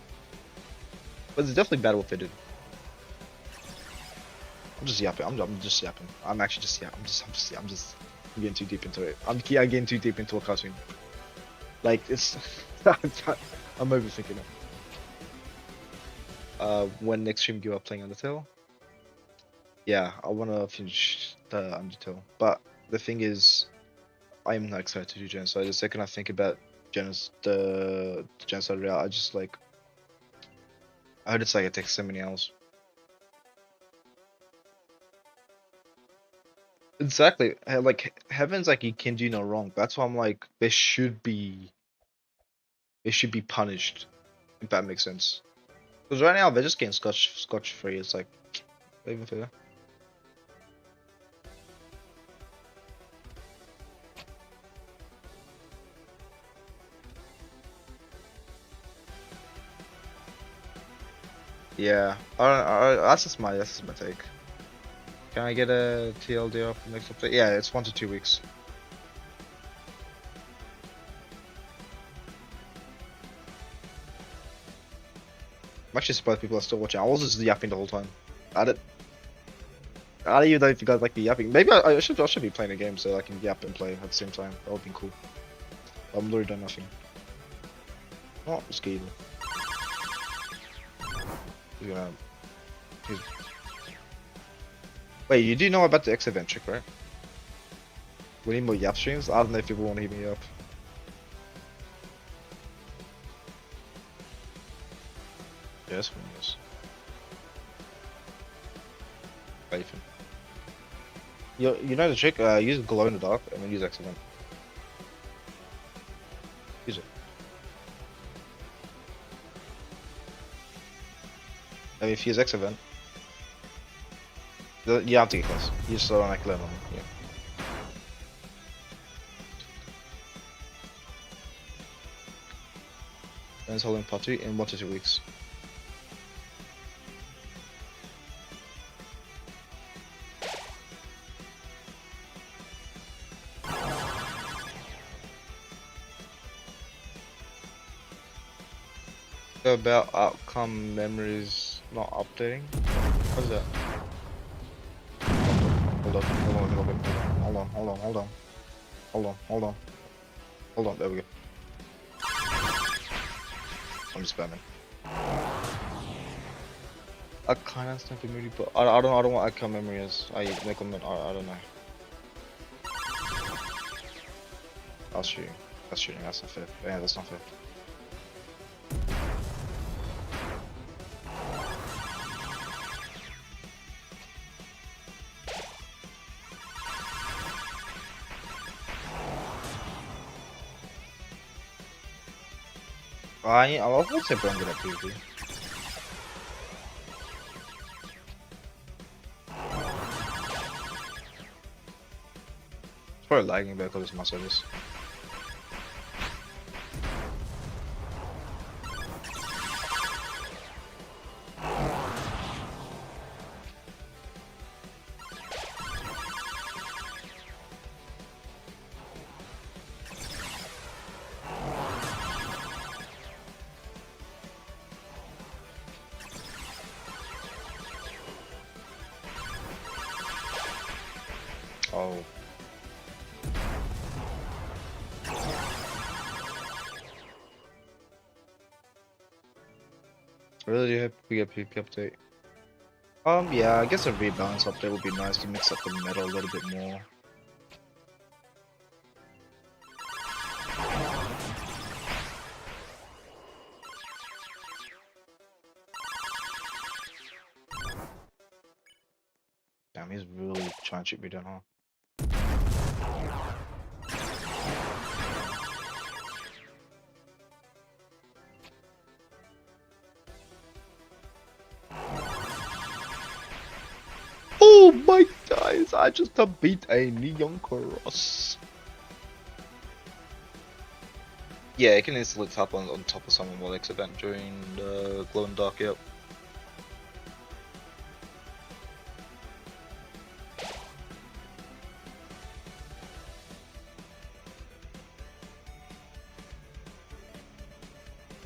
But it's definitely bad what they did. I'm just yapping. I'm just yapping. I'm actually just I'm just getting too deep into it. I'm getting too deep into a cartoon. Like, it's I'm overthinking it. When next stream you are playing Undertale? Yeah, I wanna finish the Undertale. But the thing is, I'm not excited to do Genocide. The second I think about the Genocide route, I just like, I heard it's like it takes so many hours. Exactly. Like, heaven's like, you can do no wrong. That's why I'm like, they should be punished, if that makes sense. Because right now they're just getting scotch free. It's like, not even fair. Yeah, that's just my take. Can I get a TLDR for next update? Yeah, it's 1 to 2 weeks. I'm actually surprised people are still watching. I was just yapping the whole time. At it. I don't even know if you guys like me yapping. Maybe I should be playing a game so I can yap and play at the same time. That would be cool. I'm literally done nothing. Oh, skeever. He's gonna. He's... Wait, you do know about the X event trick, right? We need more yap streams. I don't know if people want to hear me up. Yes, yes. Nathan. You know the trick? Use glow in the dark and then use X event. Use it. I mean, if you use X event, you have to get close. You just don't like lemon. Yeah. And it's holding part 2 in 1 to 2 weeks. About outcome memories not updating. What's that? Hold on, hold on a little bit. Hold on, hold on, hold on. Hold on, hold on. Hold on, there we go. I'm just spamming. I kinda understand the memory, but I don't know what outcome memory is. I make comment, I don't know. That's shooting. That's shooting, that's not fair. Yeah, that's not fair. I would say I'm good at PvP. It's probably lagging because it's my service. Oh. I really do hope we get a PvP update. Yeah, I guess a rebalance update would be nice to mix up the meta a little bit more. Damn, he's really trying to shoot me down, huh? Oh my guys, I just beat a Neon Cross. Yeah, it can instantly tap on top of someone while X event during the glow and dark, yep.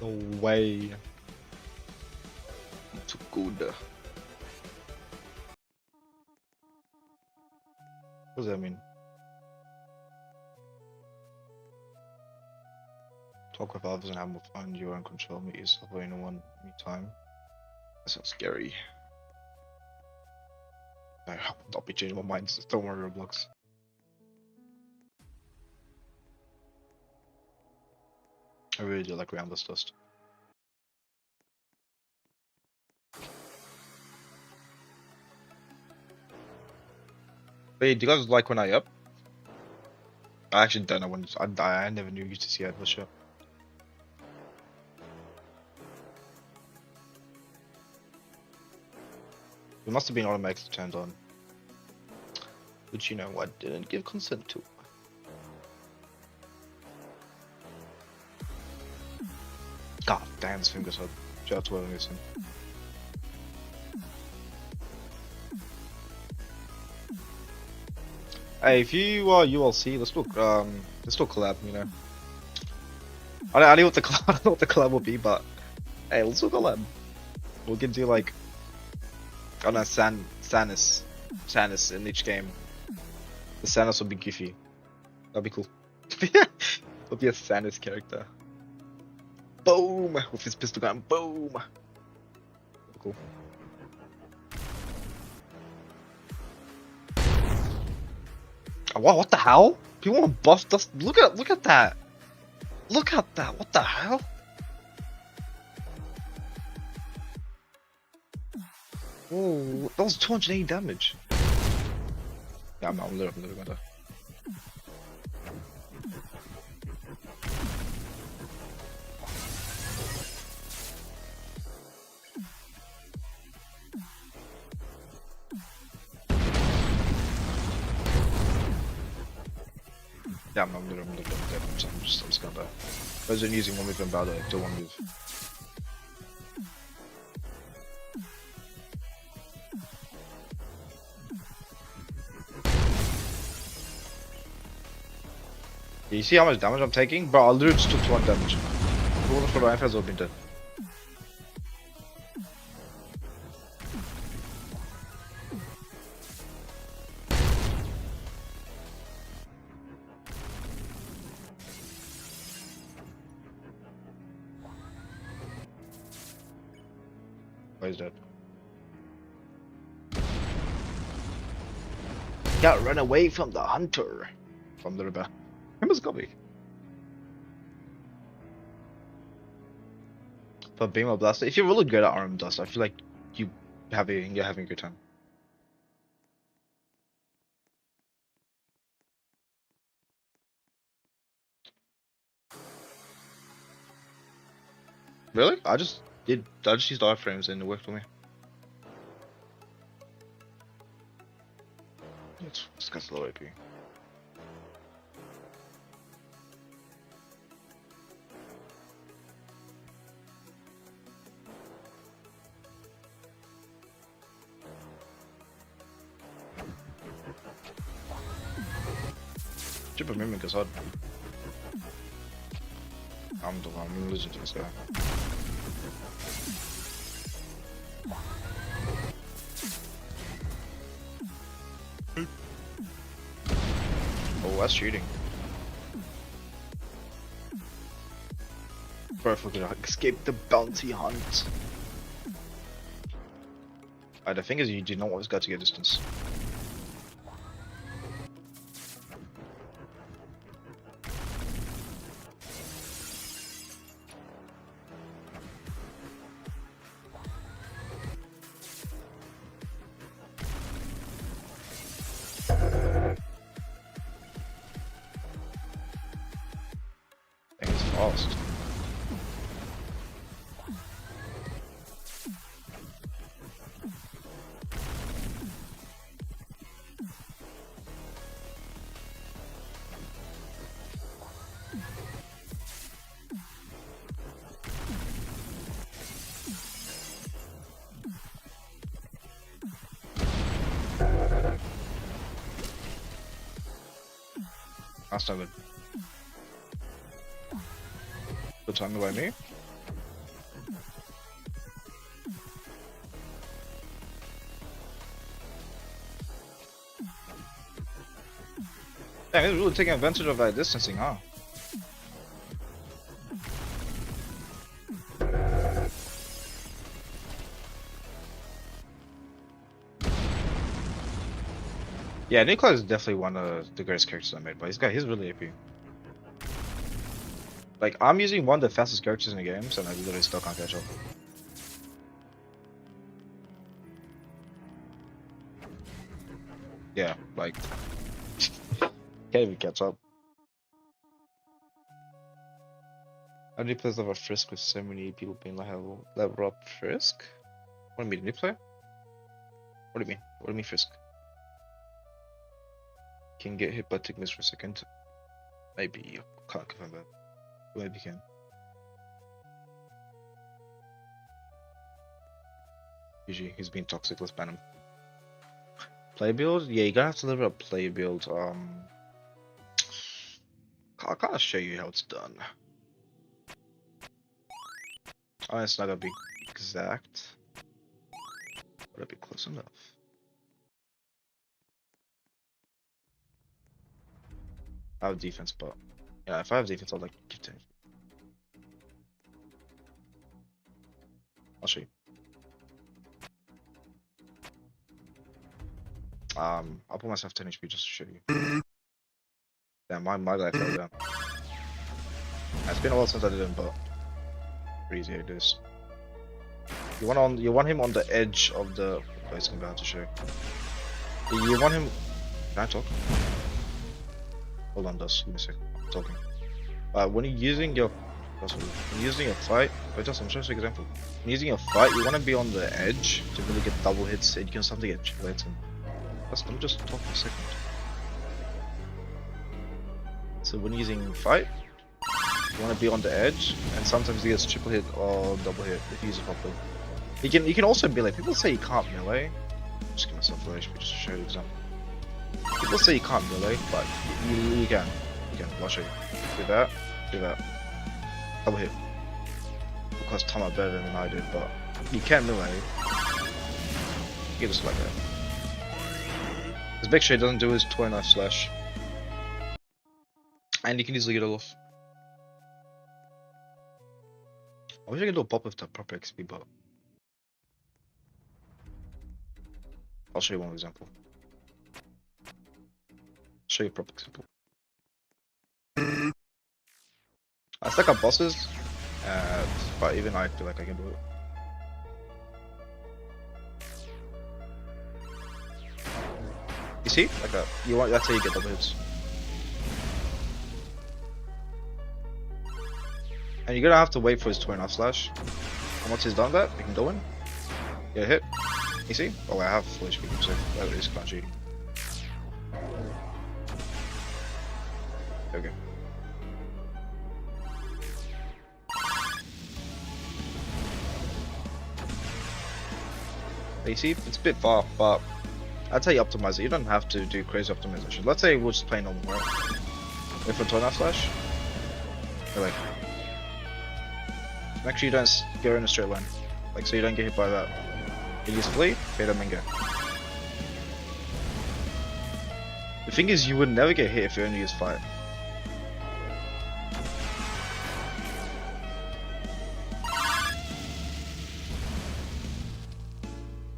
No way. Too good. What does that mean? Talk with others and have more fun. You are in control. Meet yourself where in one time. That sounds scary. I will not be changing my mind. Just don't worry, Roblox. I really do like Roundless Dust. Wait, do you guys like when I up? I actually don't know when. I never knew you used to see Adverse shot. It must have been automatically turned on. Which, you know, I didn't give consent to. God damn, this finger's up. Shout out to whoever listening. Hey, if you ULC, let's do collab, you know. I don't know what the collab, I don't know what the collab will be, but hey, let's do collab. We can do like, I don't know, Sanis. Samus in each game. The Samus will be goofy. That'd be cool. It'll be a Samus character. Boom! With his pistol gun. Boom! Cool. Oh, wow, what the hell? People want to buff dust. Look at that. Look at that. What the hell? Oh, that was 280 damage. Yeah, I'm literally gonna die. Yeah, I'm literally dead. I'm just gonna die. I wasn't using one move and battle, I do one move. You see how much damage I'm taking? Bro, I literally just took 1 damage. If it wasn't for the F, I would have been dead. Oh, he's dead. Gotta run away from the hunter. From the rebel. Remember Scobby? For Beam Blaster, if you're really good at Arm Dust, I feel like you're having a good time. Really? I just used iframes and it worked for me. This guy's low AP. Super Mimic is hard. I'm losing to this guy. Oh, that's cheating. Bro, if we're gonna escape the bounty hunt. The thing is, you do not want this guy to get distance. He's fast. That's not good. Good time by me. Damn, he's really taking advantage of that distancing, huh? Yeah, Nikolai is definitely one of the greatest characters I made, but he's really AP. Like, I'm using one of the fastest characters in the games, and I literally still can't catch up. Yeah, like, can't even catch up. How do you play level Frisk with so many people being level up Frisk? What do you mean, new player? What do you mean? What do you mean Frisk? Can get hit by Tigmus for a second. Maybe, can't confirm that. Maybe can. GG, he's being toxic, let's ban him. Play build? Yeah, you're gonna have to level up play build. I can't show you how it's done. Oh, it's not gonna be exact. But it'll be close enough. I have defense, but yeah, if I have defense, I'll like give 10. I'll show you. I'll put myself 10 HP just to show you. Damn, my guy fell down. It's been a while since I did him, but pretty easy it is. You want him on the edge of the place I'm about to show. You want him. Can I talk? Hold on, Dust. Give me a sec. I'm talking. When you're using your fight, wait, just I'm showing you an example. When you're using your fight, you want to be on the edge to really get double hits, and you can something get triple hits. Let me just talk for a second. So when using fight, you want to be on the edge, and sometimes he gets triple hit or double hit if you use it properly. You can also melee. People say you can't melee. Just give myself a HP just to show you an example. People say you can't melee, but you can. You can. I'll show you. Do that. Do that. Double hit. Because Tama better than I did, but you can melee. You can just like that. His big shade doesn't do his 29 slash. And you can easily get it off. I wish I could do a pop with the proper XP, but I'll show you one example. Show you a proper example. I stack up bosses, but even I feel like I can do it. You see? Like that. That's how you get double hits. And you're gonna have to wait for his 29 slash. And once he's done that, you can go in. Get a hit. You see? Oh, I have full HP, so that is kind of cheating. Okay. You see? It's a bit far, but that's how you optimize it. You don't have to do crazy optimization. Let's say we're just playing normal, right? Wait for 29 slash. Like, make sure you don't go in a straight line, like so you don't get hit by that. You use flee, hit him and go. The thing is, you would never get hit if you only use fight.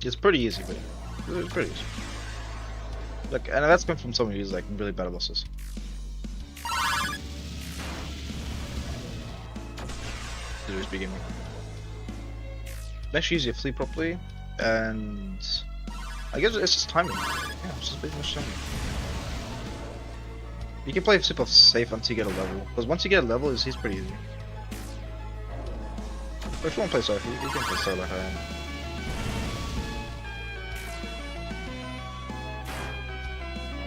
It's pretty easy, but it's pretty easy. Like, and that's been from someone who's like really bad at bosses. Who's beginning. Make sure you use your flee properly, and I guess it's just timing. Yeah, it's just pretty much timing. You can play super safe until you get a level, because once you get a level, he's pretty easy. But if you want to play safe, you can play solo like I am.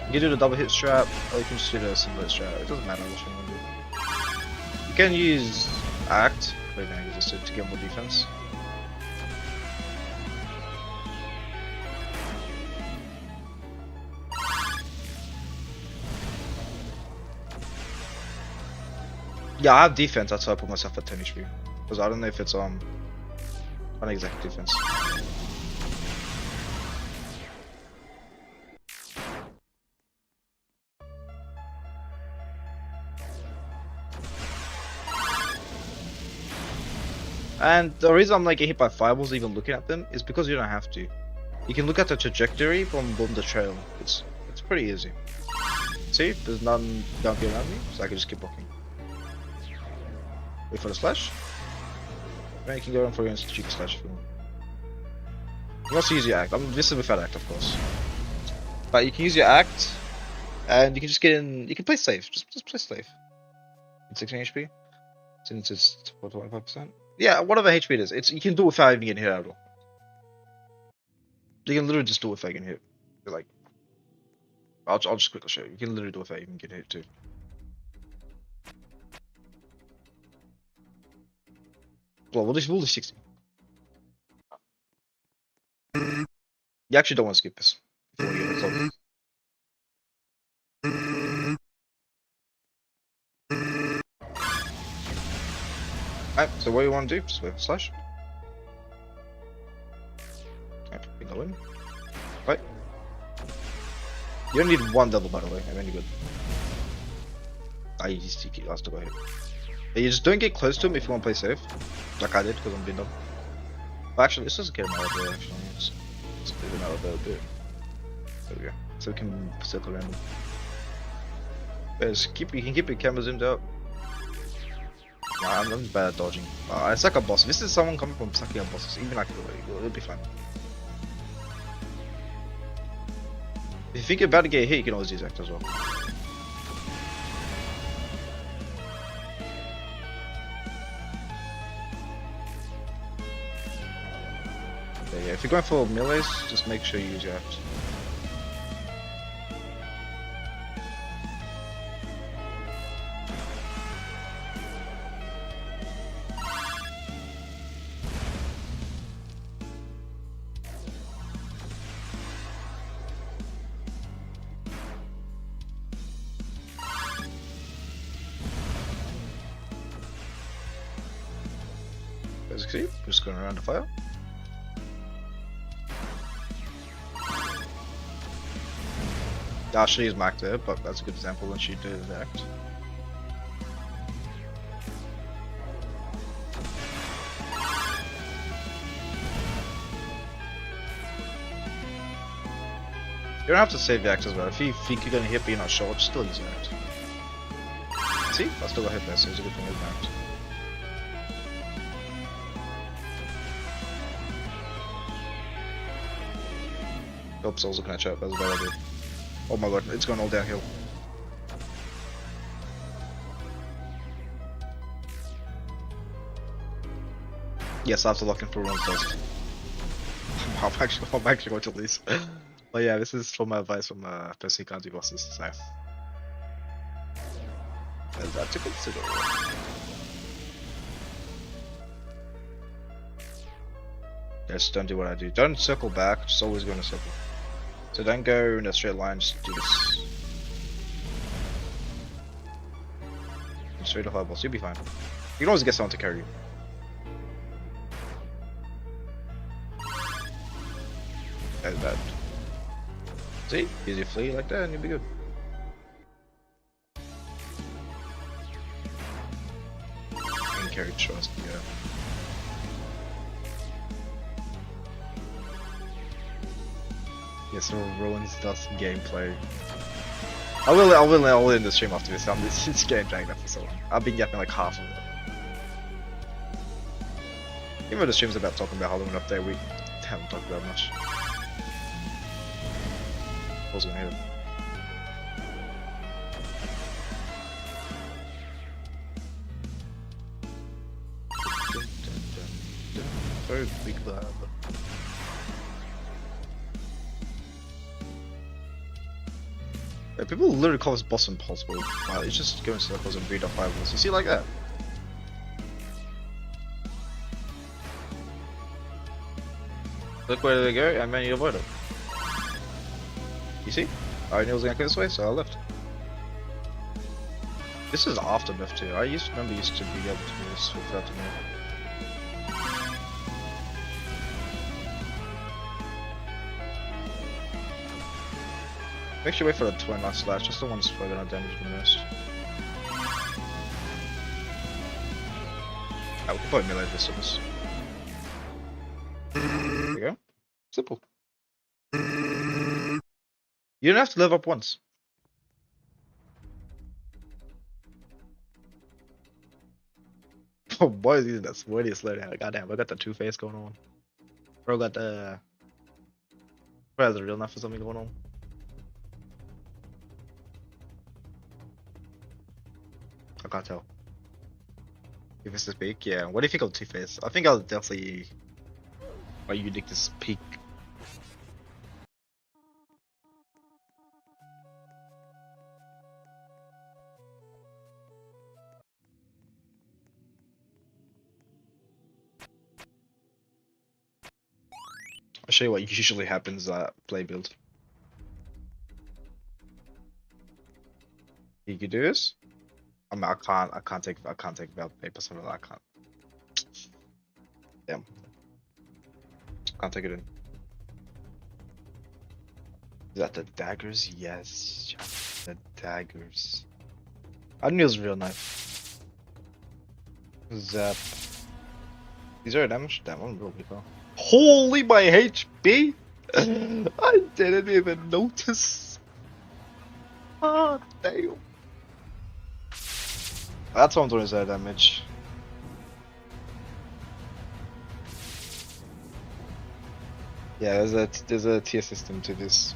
You can do the double hit strat, or you can just do the single hit strat. It doesn't matter which one you do. You can use act. Just to get more defense. Yeah, I have defense, that's why I put myself at 10 HP. Because I don't know if it's unexact defense. And the reason I'm like getting hit by fireballs even looking at them is because you don't have to. You can look at the trajectory from the trail. It's pretty easy. See, there's none don't get around me, so I can just keep walking. Wait for the slash. Then you can go in for your cheeky slash if you want. You can also use your act. This is without act, of course. But you can use your act, and you can just get in. You can play safe. Just play safe. 16 HP. Since it's 25%. Yeah, whatever HP it is, you can do it without even getting hit at all. You can literally just do it without getting hit. You're like, I'll just quickly show you. You can literally do it without even getting hit too. Well, we'll do 60. You actually don't want to skip this. If you want to get it Alright, so what you want to do? Just wait for slash. Okay, we go in. Right. You don't need one double, by the way. I'm really good. I still got hit. But you just don't get close to him if you want to play safe, like I did because I'm being dumb. But actually, let's just get him out of there. Actually, let's get him out of there a bit. There we go. So we can circle around him. You can keep your camera zoomed out. Nah, I'm bad at dodging. I suck at bosses. This is someone coming from sucking at bosses. Even I can do it. It'll be fine. If you think you're about to get hit, you can always use Act as well. Yeah, if you're going for melees, just make sure you use your Act. As you can see, just going around the fire. She is marked there, but that's a good example when she did the act. You don't have to save the act as well. If you think you're gonna hit but you're not sure, just still use the act. See? I still got hit there, so it's a good thing with the act. Hope Souls will catch up, that was a bad idea. Oh my god, it's going all downhill. Yes, I have to lock in for runs first. I'm actually going to lose. But yeah, this is from my advice from person who can't do bosses, so. There's that to consider. Just don't do what I do. Don't circle back, just always go in a circle. So don't go in a straight line, just do this. And straight off eyeballs, you'll be fine. You can always get someone to carry you. That's bad. See? Use your flea like that and you'll be good. And carry trust, yeah. Yes, it ruins Dust gameplay. I will end the stream after this. This game dragged up for so long. I've been yapping like half of it. Even though the stream's about talking about Halloween update, we haven't talked about much. I was gonna hit him. Very big lab. Yeah, people literally call this boss impossible. It's just go in circles and read off eyeballs. You see like that? Look where they go, and then you avoid it. You see? I knew it was gonna go this way, so I left. This is after Myth too. I used to be able to do this without the Myth. Make sure you wait for the twin last slash, just the ones where they're not damaged the most. We can probably melee this with this. There we go. Simple. You don't have to live up once. Oh boy, is using that sweaty slow down. Goddamn, I got the two-face going on. Bro got the... Bro has a real enough for something going on. I can't tell. If it's this peak, yeah. What do you think of Two-Face? I think I'll definitely... Why you dig this peak? I'll show you what usually happens play build. You can do this. I mean, I can't take Valve paper, something like that. I can't. Damn. Can't take it in. Is that the daggers? Yes. The daggers. I knew it was real nice. Zap. Is there a damage? Damn, I'm real weak, huh? Holy my HP! I didn't even notice. Ah, damn. That's what I'm doing, is that damage. Yeah, there's a tier system to this.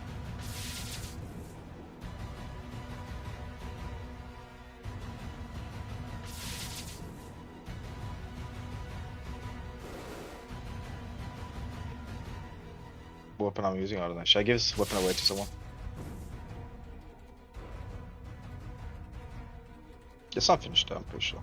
What weapon I'm using, I don't know. Should I give this weapon away to someone? It's not finished, I'm pretty sure.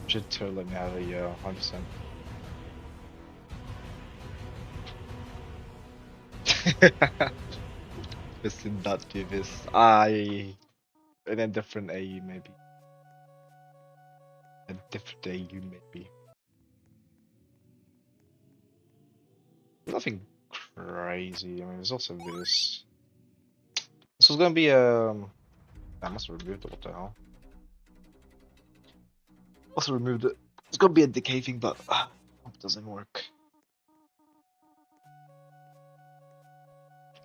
Should totally let me have a 100%. Just did not do this. I in a different AU maybe. A different AU maybe. Nothing crazy. I mean, there's also this. This was gonna be I must have removed it. What the hell? Must have removed it. It's gonna be a decay thing, but it doesn't work.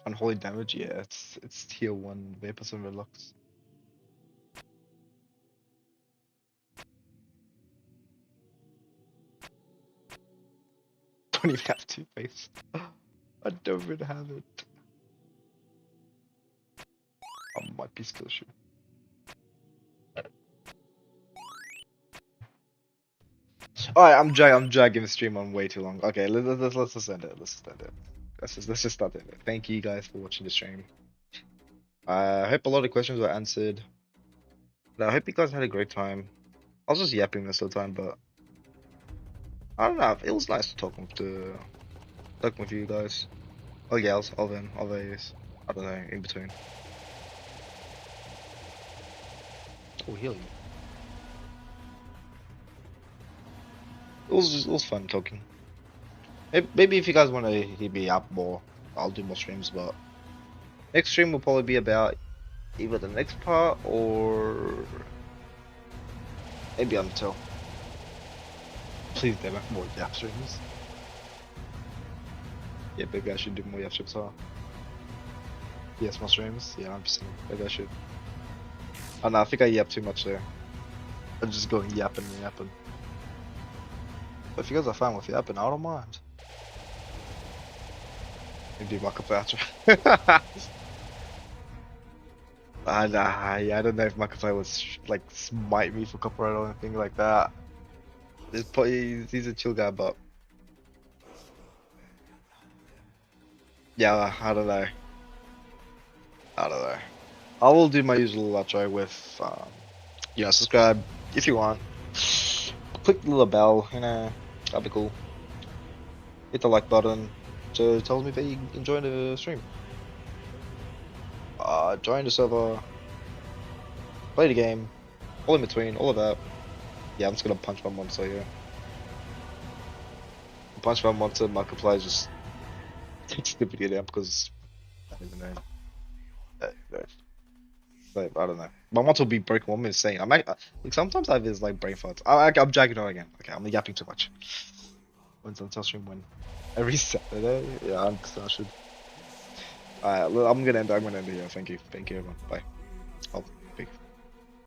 Unholy damage, yeah, it's tier 1 Vapors and Relux. Don't even have two-face. I don't even have it. I might be skill shoot. Alright, I'm dragging the stream on way too long. Okay, let's just end it. Let's just end it. Let's just start it. Thank you guys for watching the stream. I hope a lot of questions were answered. I hope you guys had a great time. I was just yapping this whole time, but I don't know. It was nice to talk with you guys. Or gals, or them, or these. I don't know, in between. Oh, heal you. It was fun talking. Maybe if you guys want to hear me up more, I'll do more streams. But next stream will probably be about either the next part or maybe until. Please, they make more yap streams. Yeah, maybe I should do more yap streams. Huh? Yes, more streams. Yeah, 100%. Maybe I should. Oh no, I think I yap too much there. I'm just going yapping and yapping. But if you guys are fine with yapping, I don't mind. Maybe my outro. I don't know if Markiplier was like smite me for copyright or anything like that. He's a chill guy, but yeah, I don't know. I will do my usual outro with, subscribe if you want. Click the little bell, that'd be cool. Hit the like button to tell me that you enjoy the stream. Join the server, play the game, all in between, all of that. Yeah, I'm just gonna punch my monster here. Punch my monster, Markiplier just takes the video down because I don't even know. I don't know. My monster will be broken 1 minute saying. Like sometimes I have this like brain farts. I'm dragging on again. Okay, I'm yapping too much. When's on stream when? Every Saturday? Yeah, I should. Alright, I'm gonna end it here. Thank you everyone. Bye.